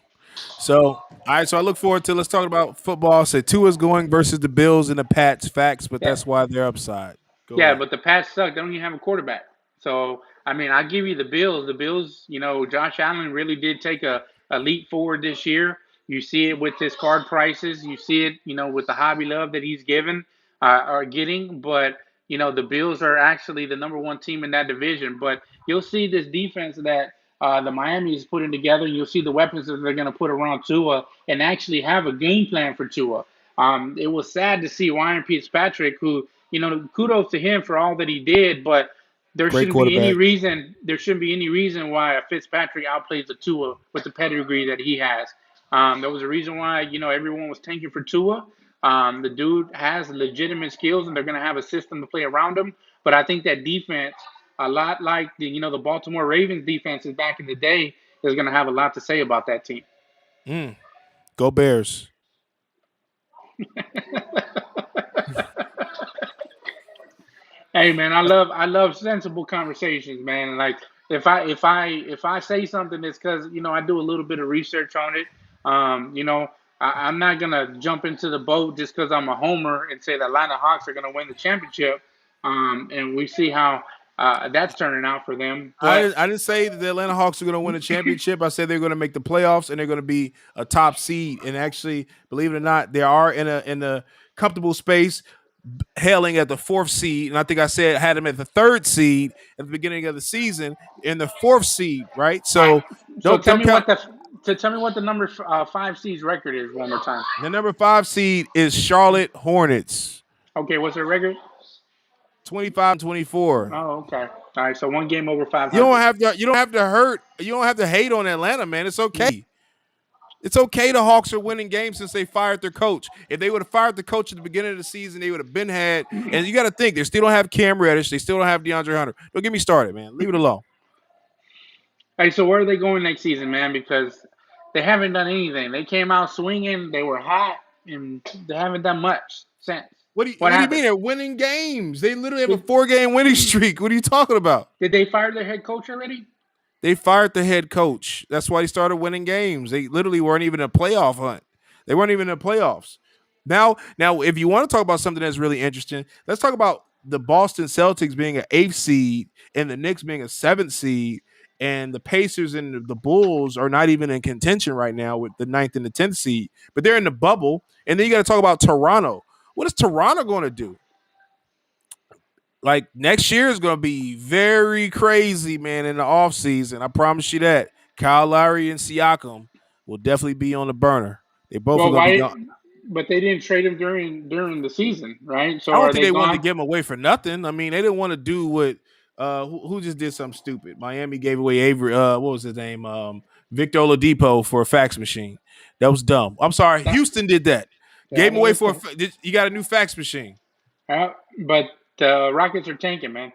So, all right. So I look forward to let's talk about football. Say Tua's going versus the Bills and the Pats. Facts, but Yeah, that's why they're upside. Go yeah, ahead. but the Pats suck. They don't even have a quarterback. So I mean, I give you the Bills. The Bills, Josh Allen really did take a leap forward this year. You see it with his card prices. You see it, with the hobby love that he's given or getting. But the Bills are actually the number one team in that division. But you'll see this defense that the Miami is putting together. You'll see the weapons that they're going to put around Tua and actually have a game plan for Tua. It was sad to see Ryan Fitzpatrick, who kudos to him for all that he did, but there Great shouldn't be any quarterback. reason. There shouldn't be any reason why Fitzpatrick outplays the Tua with the pedigree that he has. There was a reason why everyone was tanking for Tua. The dude has legitimate skills, and they're going to have a system to play around him. But I think that defense, a lot like the Baltimore Ravens defenses back in the day, is going to have a lot to say about that team. Mm, go Bears. Hey man, I love sensible conversations, man. Like if I say something, it's because I do a little bit of research on it. I'm not gonna jump into the boat just because I'm a homer and say the Atlanta Hawks are gonna win the championship. And we see how that's turning out for them. But I didn't say that the Atlanta Hawks are going to win a championship. I said they're going to make the playoffs and they're going to be a top seed. And actually, believe it or not, they are in a comfortable space, hailing at the fourth seed. And I think I said had them at the third seed at the beginning of the season in the fourth seed, right? all right, So so don't count. tell me what the number five seeds record is one more time. The number five seed is Charlotte Hornets, Okay, what's their record? 25-24. Oh, okay. All right, so one game over You don't 500. have to. You don't have to hurt. You don't have to hate on Atlanta, man. It's okay. It's okay the Hawks are winning games since they fired their coach. If they would have fired the coach at the beginning of the season, they would have been had. And you got to think, they still don't have Cam Reddish. They still don't have DeAndre Hunter. Don't get me started, man. Leave it alone. Hey, so where are they going next season, man? Because they haven't done anything. They came out swinging. They were hot, and they haven't done much since. What What do you mean? happened? They're winning games. They literally have a Did, 4-game winning streak. What are you talking about? did they fire their head coach already? They fired the head coach. That's why they started winning games. They literally weren't even in a playoff hunt. They weren't even in the playoffs. Now, if you want to talk about something that's really interesting, let's talk about the Boston Celtics being an eighth seed and the Knicks being a seventh seed, and the Pacers and the Bulls are not even in contention right now with the ninth and the 10th seed, but they're in the bubble. And then you got to talk about Toronto. What is Toronto going to do? Like next year is going to be very crazy, man, in the offseason. I promise you that. Kyle Lowry and Siakam will definitely be on the burner. They both are Well, going to be why? gone. But they didn't trade him during the season, right? I So don't are think they they wanted to gone? give him away for nothing. I mean, they didn't want to do what who just did something stupid. Miami gave away Avery what was his name? Victor Oladipo for a fax machine. That was dumb. I'm sorry. That, Houston did that. yeah, Gave him that away was. for you got a new fax machine. But the Rockets are tanking, man.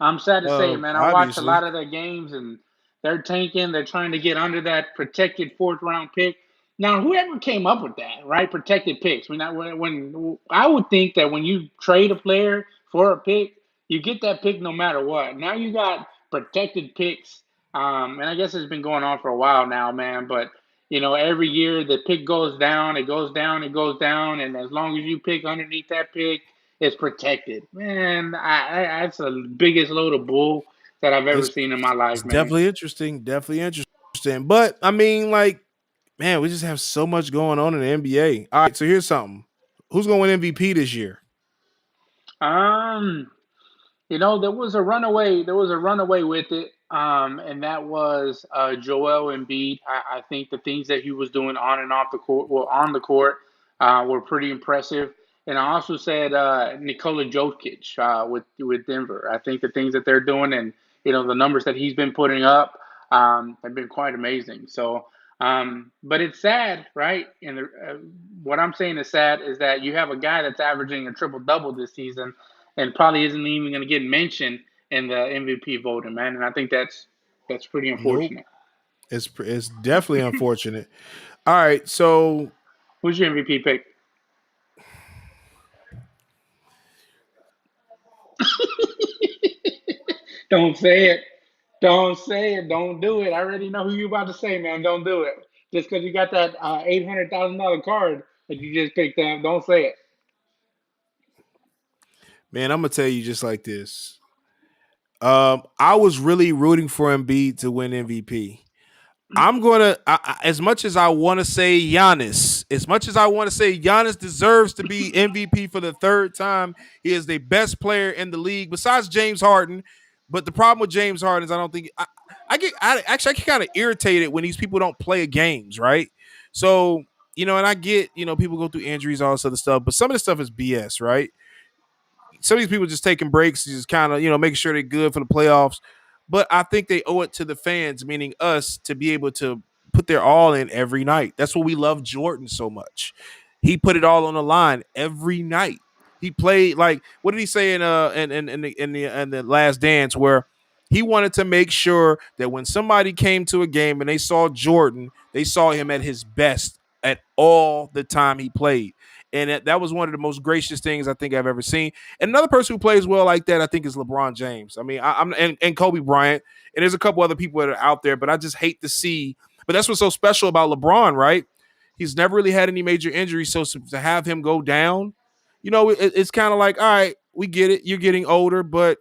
I'm sad to say, man. I watched a Obviously. lot of their games, and they're tanking. They're trying to get under that protected fourth round pick. Now, whoever came up with that, right? Protected picks. When I would think that when you trade a player for a pick, you get that pick no matter what. Now you got protected picks, and I guess it's been going on for a while now, man. But every year the pick goes down, it goes down, it goes down, and as long as you pick underneath that pick, it's protected. Man, that's the biggest load of bull that I've ever It's seen in my it's life, man. definitely interesting. Definitely interesting. But I mean, like, man, we just have so much going on in the NBA. All right, so here's something. Who's going to win MVP this year? Um, there was a runaway with it. and that was Joel Embiid. I think the things that he was doing on and off the court, well, on the court, were pretty impressive. And I also said Nikola Jokic with Denver. I think the things that they're doing and the numbers that he's been putting up have been quite amazing. So, but it's sad, right? And what I'm saying is sad is that you have a guy that's averaging a triple double this season, and probably isn't even going to get mentioned in the MVP voting, man. And I think that's pretty Nope. unfortunate. It's definitely unfortunate. All right, so Who's your MVP pick? Don't say it. Don't say it. Don't do it. I already know who you about to say, man. Don't do it. Just because you got that $800,000 card that you just picked up, don't say it. man, I'm gonna tell you just like this. I was really rooting for Embiid to win MVP. I'm gonna, as much as I want to say Giannis, as much as I want to say Giannis deserves to be MVP for the third time, he is the best player in the league besides James Harden. But the problem with James Harden is I don't think I get kind of irritated when these people don't play games, right? So and I get people go through injuries, all this other stuff, but some of this stuff is BS, right? Some of these people just taking breaks, just kind of making sure they're good for the playoffs. But I think they owe it to the fans, meaning us, to be able to put their all in every night. That's what we love Jordan so much. He put it all on the line every night. He played like, what did he say in the Last Dance, where he wanted to make sure that when somebody came to a game and they saw Jordan, they saw him at his best at all the time he played. And that was one of the most gracious things I think I've ever seen. And another person who plays well like that, I think, is LeBron James. I mean, I'm and Kobe Bryant, and there's a couple other people that are out there, but I just hate to see. But that's what's so special about LeBron, right? He's never really had any major injuries, so to have him go down, it's kind of like, all right, we get it. You're getting older, but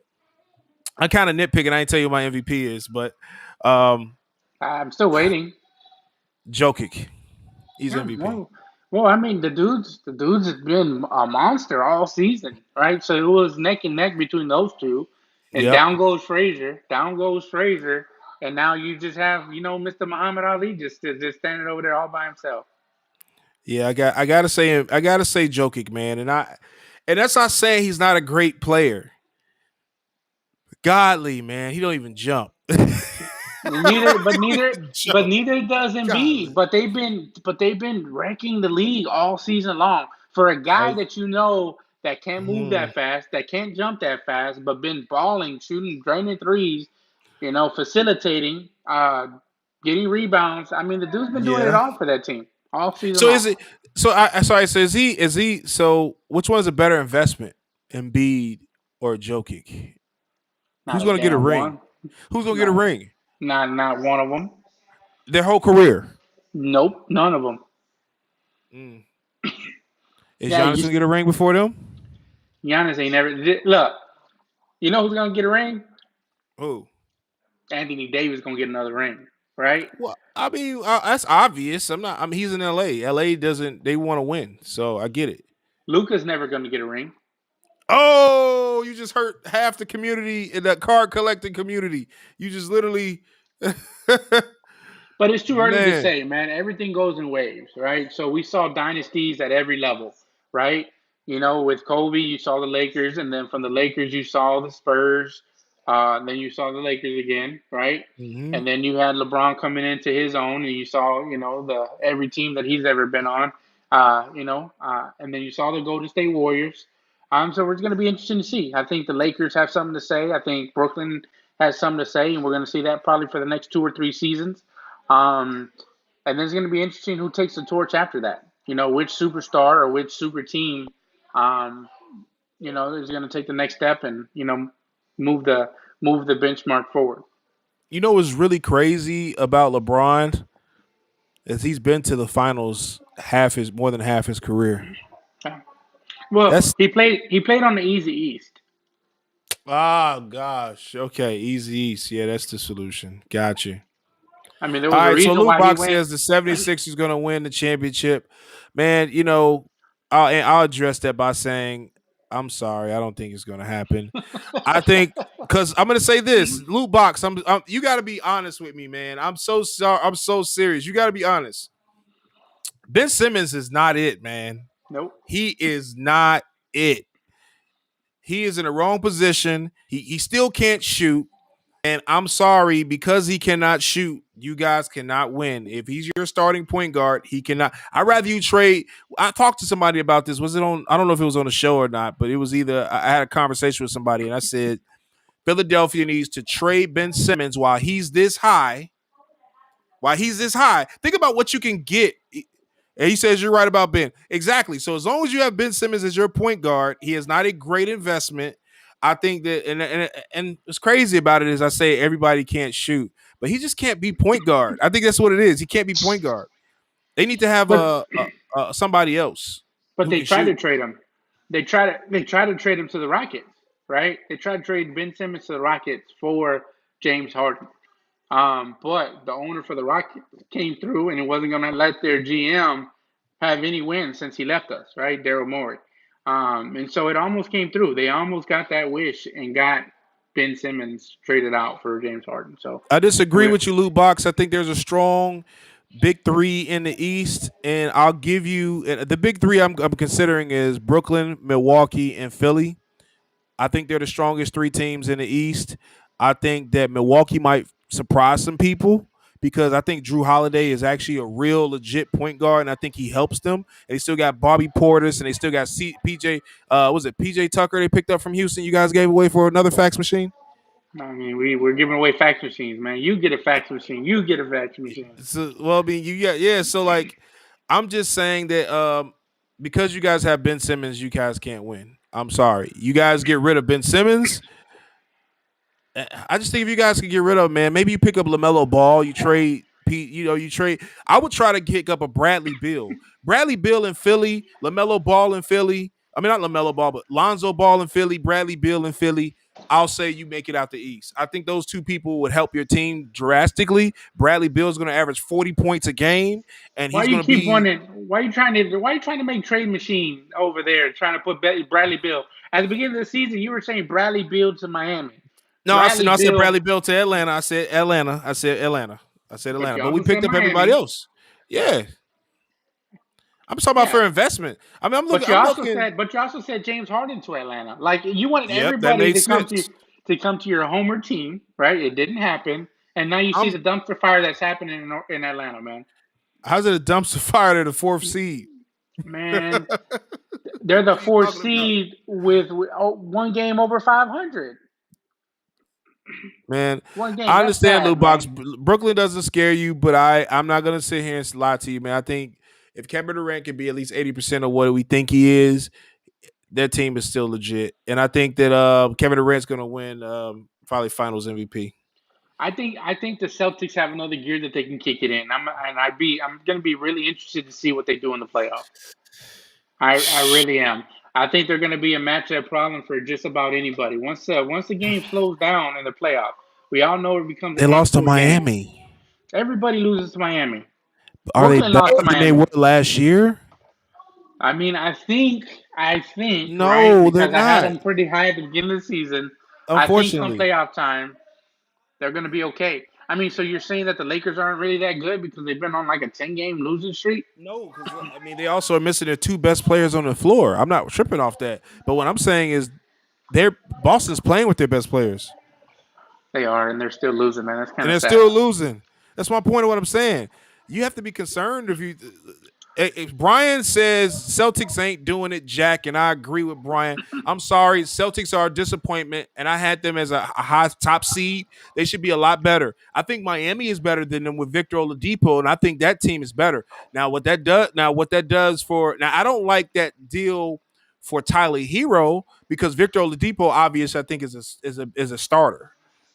I kind of nitpicking. I ain't tell you who my MVP is, but um, I'm still waiting. Jokic, he's Yeah, MVP. I mean, the dude's has been a monster all season, right? So it was neck and neck between those two, and Yep. down goes Frazier, and now you just have Mr. Muhammad Ali just standing over there all by himself. Yeah, I gotta say Jokic, man, and that's not saying he's not a great player. Godly, man, he don't even jump. Neither, but He don't neither, even but jump. neither does Embiid. Godly. But they've been wrecking the league all season long. For a guy I that that can't move mhm. that fast, that can't jump that fast, but been balling, shooting, draining threes, facilitating, getting rebounds. I mean, the dude's been doing it Yeah. all for that team all season So long. is it? So I sorry. So is he? So which one is a better investment, Embiid or Jokic? Who's Not a gonna get a damn ring? one. Who's gonna get a Not ring? not one of them. Their whole career. Nope, none of them. Mm. Is Yeah, Giannis gonna get a ring before them? Giannis ain't never look. You know who's gonna get a ring? Who? Anthony Davis gonna get another ring, right? Well, I mean, that's obvious. I'm not. I mean, he's in L.A. L.A. doesn't. They want to win, so I get it. Luca's never gonna get a ring. Oh, you just hurt half the community in that card collecting community. You just literally, But it's too early to man. say, man. Everything goes in waves, right? So we saw dynasties at every level, right? With Kobe, you saw the Lakers, and then from the Lakers, you saw the Spurs. And then you saw the Lakers again, right? Hmm. And then you had LeBron coming into his own, and you saw, the every team that he's ever been on. And then you saw the Golden State Warriors. So it's going to be interesting to see. I think the Lakers have something to say. I think Brooklyn has something to say, and we're going to see that probably for the next 2 or 3 seasons. Um, and then it's going to be interesting who takes the torch after that. Which superstar or which super team, um, is going to take the next step and move the move the benchmark forward. You know what's really crazy about LeBron is he's been to the finals more than half his career. Well, That's he played on the easy East. gosh. Okay, easy East. Yeah, that's the solution. Gotcha. I mean, there All was a right, so reason Luke why he Box went. says the 76ers going to win the championship. Man, I'll address that by saying I'm sorry. I don't think it's going to happen. I think Because I'm gonna say this, loot box. You got to be honest with me, man. I'm so sorry. I'm so serious. You got to be honest. Ben Simmons is not it, man. Nope. He is not it. He is in the wrong position. He still can't shoot. And I'm sorry, because he cannot shoot, you guys cannot win. If he's your starting point guard, he cannot. I'd rather you trade. I talked to somebody about this. Was it on? I don't know if it was on the show or not, but it was either I had a conversation with somebody and I said Philadelphia needs to trade Ben Simmons while he's this high. While he's this high, think about what you can get. And he says you're right about Ben. Exactly. So as long as you have Ben Simmons as your point guard, he is not a great investment. I think that, and what's crazy about it is I say everybody can't shoot, but he just can't be point guard. I think that's what it is. He can't be point guard. They need to have But somebody else but who they can tried to shoot. trade him. They tried to trade him to the Rockets, right? They tried to trade Ben Simmons to the Rockets for James Harden. But the owner for the Rockets came through and it wasn't going to let their GM have any wins since he left us, right? Daryl Morey. And so it almost came through. They almost got that wish and got Ben Simmons traded out for James Harden. So I disagree we're, with you, Loot Box. I think there's a strong big three in the East, and I'll give you the big three I'm considering is Brooklyn, Milwaukee, and Philly. I think they're the strongest three teams in the East. I think that Milwaukee might surprise some people because I think Drew Holiday is actually a real legit point guard, and I think he helps them. And they still got Bobby Portis, and they still got PJ. Was it PJ Tucker they picked up from Houston? You guys gave away for another fax machine. I mean, we're giving away fax machines, man. You get a fax machine. You get a fax machine. So, well, I mean, yeah. So, like, I'm just saying that because you guys have Ben Simmons, you guys can't win. I'm sorry. You guys get rid of Ben Simmons. I just think if you guys can get rid of him, man, maybe you pick up LaMelo Ball, you trade Pete, you trade. I would try to pick up a Bradley Beal. Bradley Beal in Philly, LaMelo Ball in Philly. I mean, not LaMelo Ball, but Lonzo Ball in Philly, Bradley Beal in Philly. I'll say you make it out the East. I think those two people would help your team drastically. Bradley Beal is going to average 40 points a game, and Why he's you going to keep be. wanting? Why you trying to make trade machine over there? Trying to put Bradley Beal at the beginning of the season. You were saying Bradley Beal to Miami. No, I said Bradley no. I said Beal, Bradley Beal to Atlanta. I said Atlanta. I said Atlanta. I said but Atlanta. you But we also said picked up everybody Miami. else. Yeah, I'm talking about Yeah, for investment. I mean, I'm looking. but you I'm also looking. said, James Harden to Atlanta. Like you wanted Yep, that everybody made to come sense. to come to your homer team, right? It didn't happen, and now you see I'm. the dumpster fire that's happening in Atlanta, man. How's it a dumpster fire to the fourth seed? Man, What they're the are you fourth talking about, seed with one game over 500. man? One game. I That's understand, Lou sad, Box. man. Brooklyn doesn't scare you, but I'm not gonna sit here and lie to you, man. I think if Kevin Durant can be at least 80% of what we think he is, their team is still legit, and I think that Kevin Durant's gonna win probably Finals MVP. I think the Celtics have another gear that they can kick it in. I'm gonna be really interested to see what they do in the playoffs. I really am. I think they're gonna be a matchup problem for just about anybody. Once the game slows down in the playoffs, we all know it becomes a They half lost to court game. Miami. Everybody loses to Miami. Are they Brooklyn lost better to than they Miami. were last year? I mean, I think, right? No, they're Because I had not. them pretty high at the beginning of the season. I think come Unfortunately, playoff time, they're going to be okay. I mean, so you're saying that the Lakers aren't really that good because they've been on like a 10-game losing streak? no, because I mean they also are missing their two best players on the floor. I'm not tripping off that, but what I'm saying is they're Boston's playing with their best players, They are, and they're still losing, man. That's kind and of they're sad. still losing. That's my point of what I'm saying. You have to be concerned if you. If Brian says Celtics ain't doing it, Jack, and I agree with Brian. I'm sorry, Celtics are a disappointment, and I had them as a high top seed. They should be a lot better. I think Miami is better than them with Victor Oladipo, and I think that team is better. What that does for now, I don't like that deal for Tyler Hero because Victor Oladipo, obviously, I think is a starter,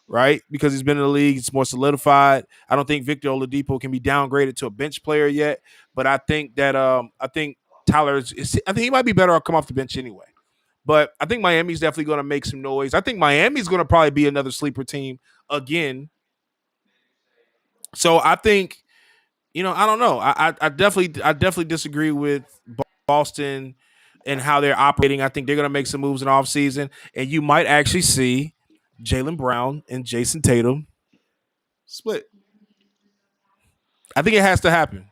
right? Because he's been in the league, it's more solidified. I don't think Victor Oladipo can be downgraded to a bench player yet, but I think that I think I think he might be better off come off the bench anyway. But I think Miami's definitely going to make some noise. I think Miami's going to probably be another sleeper team again. So I think I don't know. I definitely disagree with Boston and how they're operating. I think they're going to make some moves in the offseason, and you might actually see Jaylen Brown and Jason Tatum split. I think it has to happen.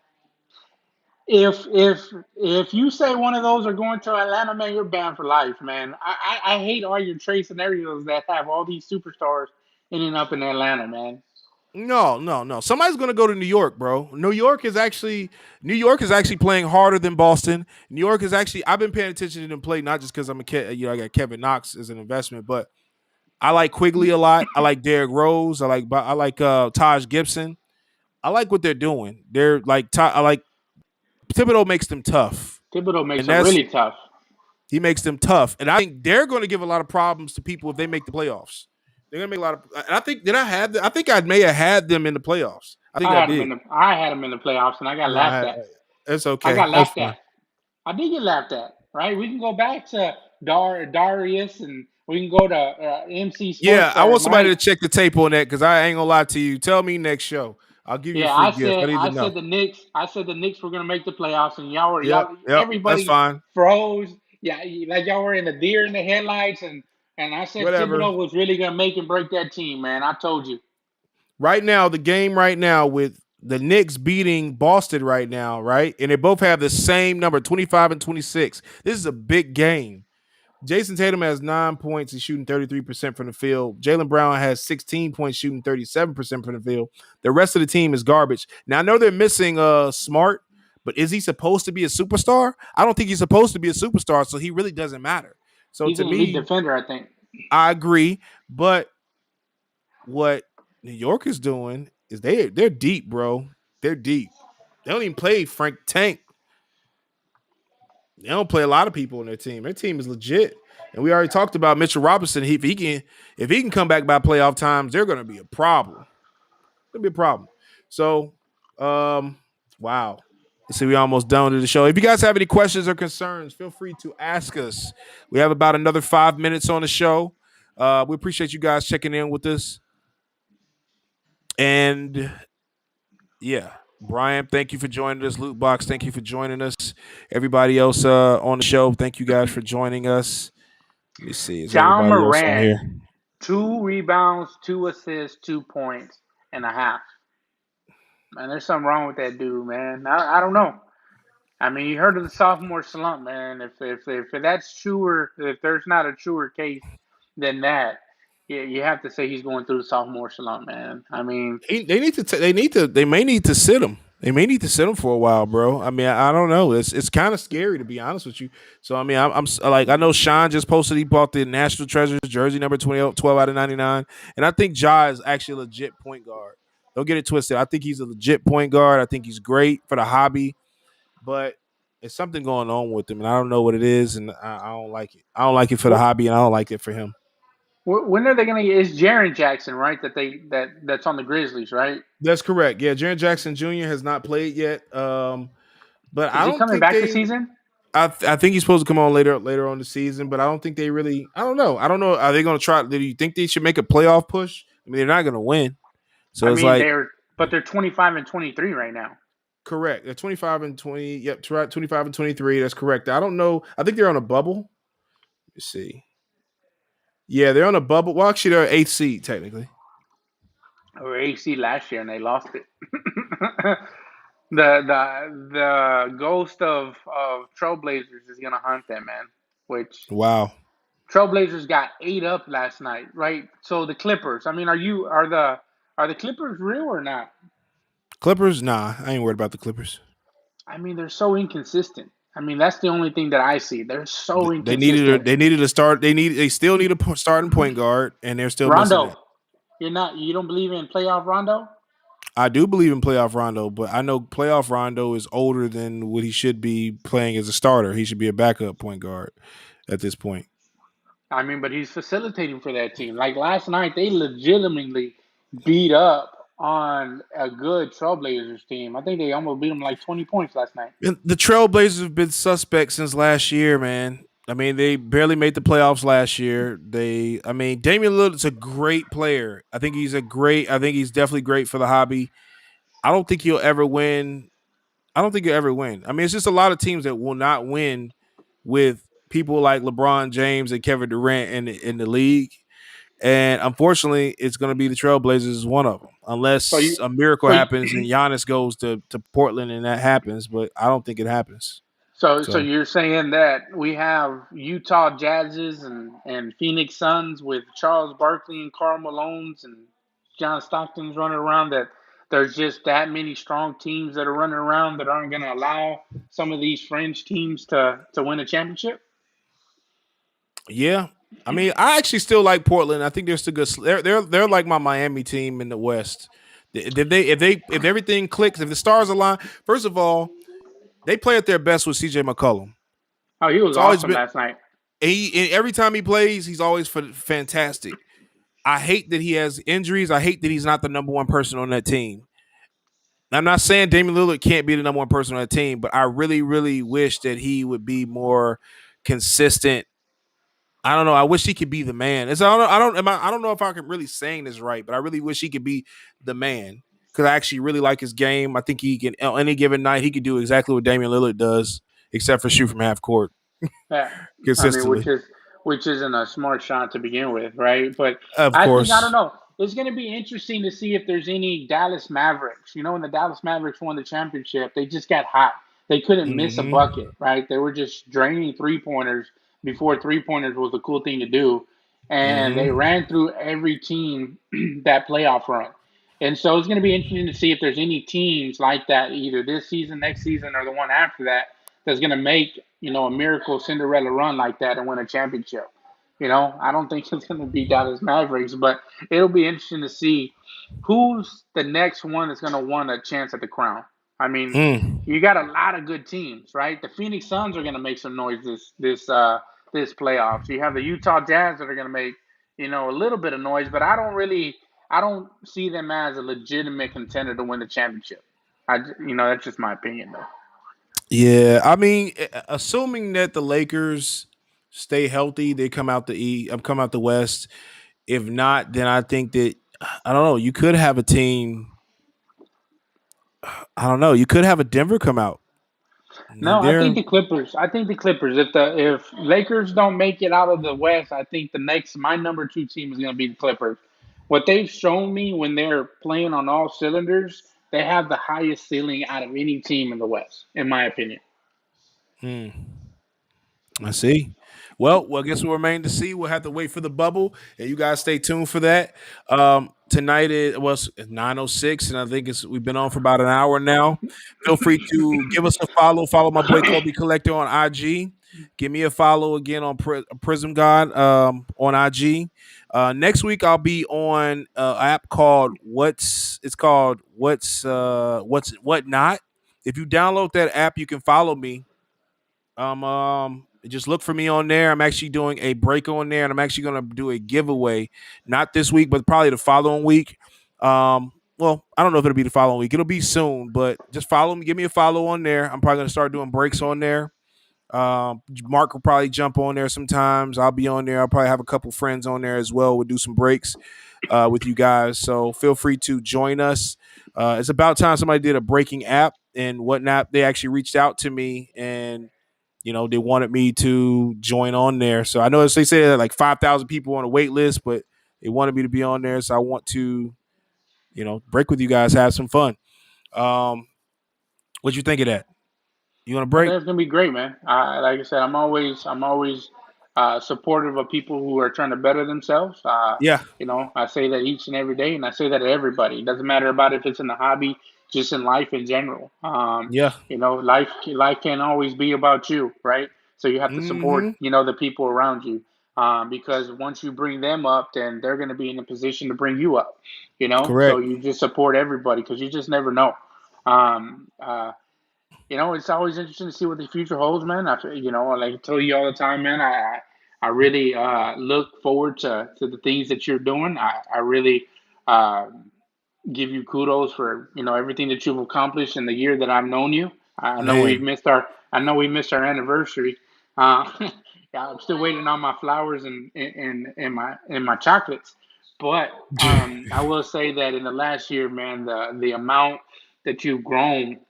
If you say one of those are going to Atlanta, man, you're banned for life, man. I hate all your trade scenarios that have all these superstars ending up in Atlanta, man. No. Somebody's going to go to New York, bro. New York is actually playing harder than Boston. New York is actually. I've been paying attention to them play not just because I got Kevin Knox as an investment, but I like Quigley a lot. I like Derrick Rose. I like Taj Gibson. I like what they're doing. They're like I like Thibodeau makes them tough, Thibodeau makes and them that's really tough. he makes them tough, and I think they're going to give a lot of problems to people if they make the playoffs. They're going to make a lot of. And I think did I have? I think I may have had them in the playoffs. I think I did. I had them in the playoffs, and I got No, laughed at. it's I okay. got That's laughed fine. at. I did get laughed at, right? We can go back to Darius, and we can go to MC Yeah, Sports I or want somebody Mike. to check the tape on that because I ain't gonna lie to you. Tell me next show. I'll give you a Yeah, free gift. I need to I know. said the Knicks. I said the Knicks were gonna make the playoffs, and Yep. That's everybody fine. froze. Yeah, like y'all were in the deer in the headlights, and I said Whatever. Thibodeau was really gonna make and break that team, man. I told you. Right now, the game right now with the Knicks beating Boston right now, right? And they both have the same number, 25 and 26. This is a big game. Jason Tatum has 9 points. He's shooting 33% from the field. Jaylen Brown has 16 points, shooting 37% from the field. The rest of the team is garbage. Now, I know they're missing Smart, but is he supposed to be a superstar? I don't think he's supposed to be a superstar, so he really doesn't matter. So He's to an elite me, defender, I think. I agree. But what New York is doing is they're deep, bro. They're deep. They don't even play Frank Tank. They don't play a lot of people on their team. Their team is legit. And we already talked about Mitchell Robinson. If he can come back by playoff times, they're gonna be a problem. It'll be a problem. So wow. See, we almost done with the show. If you guys have any questions or concerns, feel free to ask us. We have about another 5 minutes on the show. We appreciate you guys checking in with us. And yeah, Brian, thank you for joining us. Lootbox, thank you for joining us. Everybody else on the show, thank you guys for joining us. Let me see. Is John everybody else on Morant, here? 2 rebounds, 2 assists, 2 points, and a half. Man, there's something wrong with that dude, man. I don't know. I mean, you heard of the sophomore slump, man. If that's truer, if there's not a truer case than that, yeah, you have to say he's going through the sophomore slump, man. I mean, They may need to sit him. They may need to sit him for a while, bro. I mean, I don't know. It's kind of scary to be honest with you. So I mean, like I know Sean just posted he bought the National Treasures jersey number 20, 12 out of 99, and I think Ja is actually a legit point guard. Don't get it twisted. I think he's a legit point guard. I think he's great for the hobby, but it's something going on with him, and I don't know what it is, and I don't like it. I don't like it for the hobby, and I don't like it for him. when are they going to get? It's Jaren Jackson, right? That's on the Grizzlies, right? That's correct. Yeah, Jaren Jackson Jr. has not played yet. But Is I he don't coming think back this they. season? I think he's supposed to come on later on the season, but I don't think they really. I don't know. I don't know. Are they going to try? Do you think they should make a playoff push? I mean, they're not going to win. I So it's mean, like they're 25 and 23 right now. correct. They're 25 and 20. Yep, 25 and 23. That's correct. I don't know. I think they're on a bubble. Let's see. Yeah, they're on a bubble. Well, actually, they're eighth seed technically. Or AC last year, and they lost it. The ghost of Trailblazers is gonna hunt them, man. Which Wow. Trailblazers got ate up last night, right? So the Clippers. I mean, are the Clippers real or not? Clippers? Nah, I ain't worried about the Clippers. I mean, they're so inconsistent. I mean, that's the only thing that I see. They're so They needed a, inconsistent. they needed to start. They still need a starting point guard, and they're still missing Rondo, that. you don't believe in playoff Rondo? I do believe in playoff Rondo, but I know playoff Rondo is older than what he should be playing as a starter. He should be a backup point guard at this point. I mean, but he's facilitating for that team. Like last night, they legitimately beat up on a good Trailblazers team. I think they almost beat them like 20 points last night. And the Trailblazers have been suspect since last year, man. I mean, they barely made the playoffs last year. I mean, Damian Lillard's a great player. I think he's definitely great for the hobby. I don't think he'll ever win. I don't think he'll ever win. I mean, it's just a lot of teams that will not win with people like LeBron James and Kevin Durant in the league. And unfortunately, it's going to be the Trailblazers is one of them, So unless you, a miracle so you, happens and Giannis goes to Portland and that happens. But I don't think it happens. so So you're saying that we have Utah Jazzes and Phoenix Suns with Charles Barkley and Karl Malone's and John Stockton's running around, that there's just that many strong teams that are running around that aren't going to allow some of these fringe teams to win a championship? yeah, I mean, I actually still like Portland. I think they're still good. They're like my Miami team in the West. If everything clicks, if the stars align, first of all, they play at their best with CJ McCollum. Oh, he was It's always awesome been last night. every time he plays, he's always fantastic. I hate that he has injuries. I hate that he's not the number one person on that team. I'm not saying Damian Lillard can't be the number one person on that team, but I really, really wish that he would be more consistent. I don't know. I wish he could be the man. It's, I don't know if I can really saying this right, but I really wish he could be the man because I actually really like his game. I think he can on any given night he could do exactly what Damian Lillard does, except for shoot from half court Yeah, I mean, consistently. which isn't a smart shot to begin with, right? But Of I think, I don't course. know. It's going to be interesting to see if there's any Dallas Mavericks. You know, when the Dallas Mavericks won the championship, they just got hot. They couldn't miss a bucket, Hmm. right? They were just draining three pointers before three pointers was a cool thing to do, and they Hmm. ran through every team that playoff run. And so it's going to be interesting to see if there's any teams like that either this season, next season, or the one after that that's going to make a miracle Cinderella run like that and win a championship. I don't think it's going to be Dallas Mavericks, but it'll be interesting to see who's the next one that's going to want a chance at the crown. I mean, Mm. you got a lot of good teams, right? The Phoenix Suns are going to make some noise this playoffs. You have the Utah Jazz that are going to make a little bit of noise, but I don't see them as a legitimate contender to win the championship. That's just my opinion, though. Yeah, I mean, assuming that the Lakers stay healthy, they come out come out the West. If not, then I think that I don't know. You could have a team. I don't know. You could have a Denver come out. No, I think They're the Clippers. I think the Clippers. If Lakers don't make it out of the West, I think the next my number two team is going to be the Clippers. What they've shown me when they're playing on all cylinders, they have the highest ceiling out of any team in the West, in my opinion. hmm. I see. Well, I guess we'll remain to see. We'll have to wait for the bubble, and you guys stay tuned for that. Tonight it was 9:06, and I think we've been on for about an hour now. Feel free to give us a follow. Follow my boy Kobe Collector on IG. Give me a follow again on Prism God on IG. Next week I'll be on an app called What's What Not. If you download that app, you can follow me just look for me on there. I'm actually doing a break on there, and I'm actually going to do a giveaway, not this week, but probably the following week. Well, I don't know if it'll be the following week. It'll be soon, but just follow me. Give me a follow on there. I'm probably going to start doing breaks on there. Mark will probably jump on there sometimes. I'll be on there. I'll probably have a couple friends on there as well. We'll do some breaks with you guys. So feel free to join us. It's about time somebody did a breaking app and whatnot. They actually reached out to me and they wanted me to join on there. So I know they said like 5,000 people on a wait list, but they wanted me to be on there. So I want to, break with you guys, have some fun. Um, what you think of that? You want to I break? think it's gonna be great, man. Like I said, I'm always supportive of people who are trying to better themselves. Yeah. I say that each and every day, and I say that to everybody. It doesn't matter about if it's in the hobby, just in life in general. Yeah. Life can't always be about you, right? So you have to support, Mm-hmm. the people around you, because once you bring them up, then they're going to be in a position to bring you up. So Correct. you just support everybody because you just never know. Um, uh, it's always interesting to see what the future holds, man. Like I tell you all the time, man. I really look forward to the things that you're doing. I really uh, give you kudos for everything that you've accomplished in the year that I've known you. Man. I know we missed our anniversary. Uh, yeah, I'm still waiting on my flowers and my chocolates. But I will say that in the last year, man, the amount that you've grown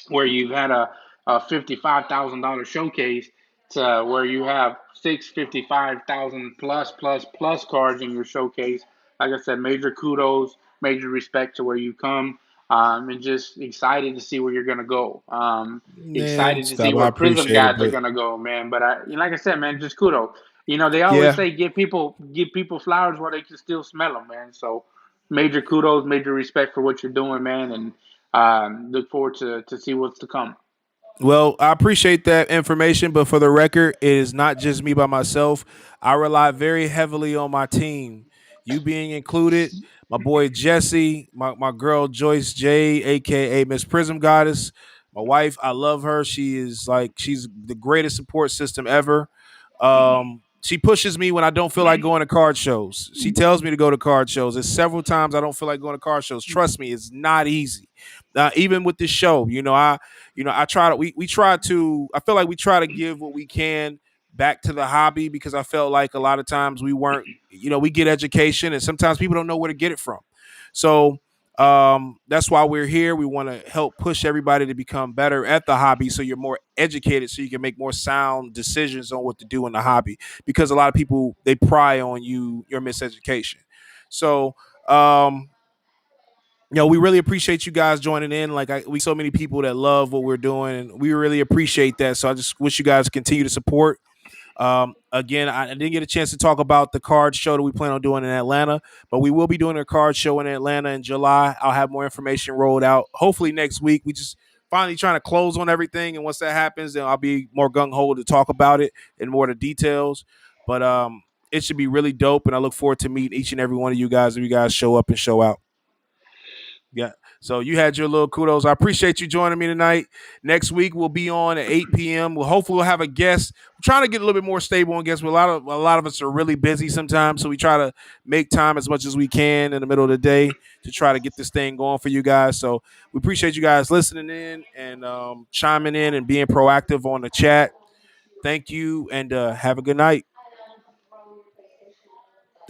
where you've had a $55,000 showcase, to where you have 655,000 plus cards in your showcase. Like I said, major kudos, major respect to where you come, and just excited to see where you're gonna go. Man, Excited to see stop. I where Prizm appreciate it, Gods are but gonna go, man. But like I said, man, just kudos. They always yeah. say give people flowers while they can still smell them, man. So major kudos, major respect for what you're doing, man, and look forward to see what's to come. Well, I appreciate that information, but for the record, it is not just me by myself. I rely very heavily on my team, you being included, my boy Jesse, my girl Joyce J, aka Miss Prism Goddess, my wife. I love her. She's the greatest support system ever. She pushes me when I don't feel like going to card shows. She tells me to go to card shows. There's several times I don't feel like going to card shows. Trust me, it's not easy. Even with this show, I try to we try to I feel like we try to give what we can back to the hobby because I felt like a lot of times we weren't, we get education and sometimes people don't know where to get it from. So that's why we're here. We want to help push everybody to become better at the hobby so you're more educated so you can make more sound decisions on what to do in the hobby because a lot of people they pry on your miseducation. So we really appreciate you guys joining in. We so many people that love what we're doing, and we really appreciate that. So I just wish you guys continue to support. Again, I didn't get a chance to talk about the card show that we plan on doing in Atlanta, but we will be doing a card show in Atlanta in July. I'll have more information rolled out hopefully next week. We just finally trying to close on everything, and once that happens, then I'll be more gung ho to talk about it in more of the details. But it should be really dope, and I look forward to meeting each and every one of you guys if you guys show up and show out. Yeah. So you had your little kudos. I appreciate you joining me tonight. Next week we'll be on at 8 p.m. We'll have a guest. We're trying to get a little bit more stable on guests. But a lot of us are really busy sometimes, so we try to make time as much as we can in the middle of the day to try to get this thing going for you guys. So we appreciate you guys listening in and chiming in and being proactive on the chat. Thank you and have a good night.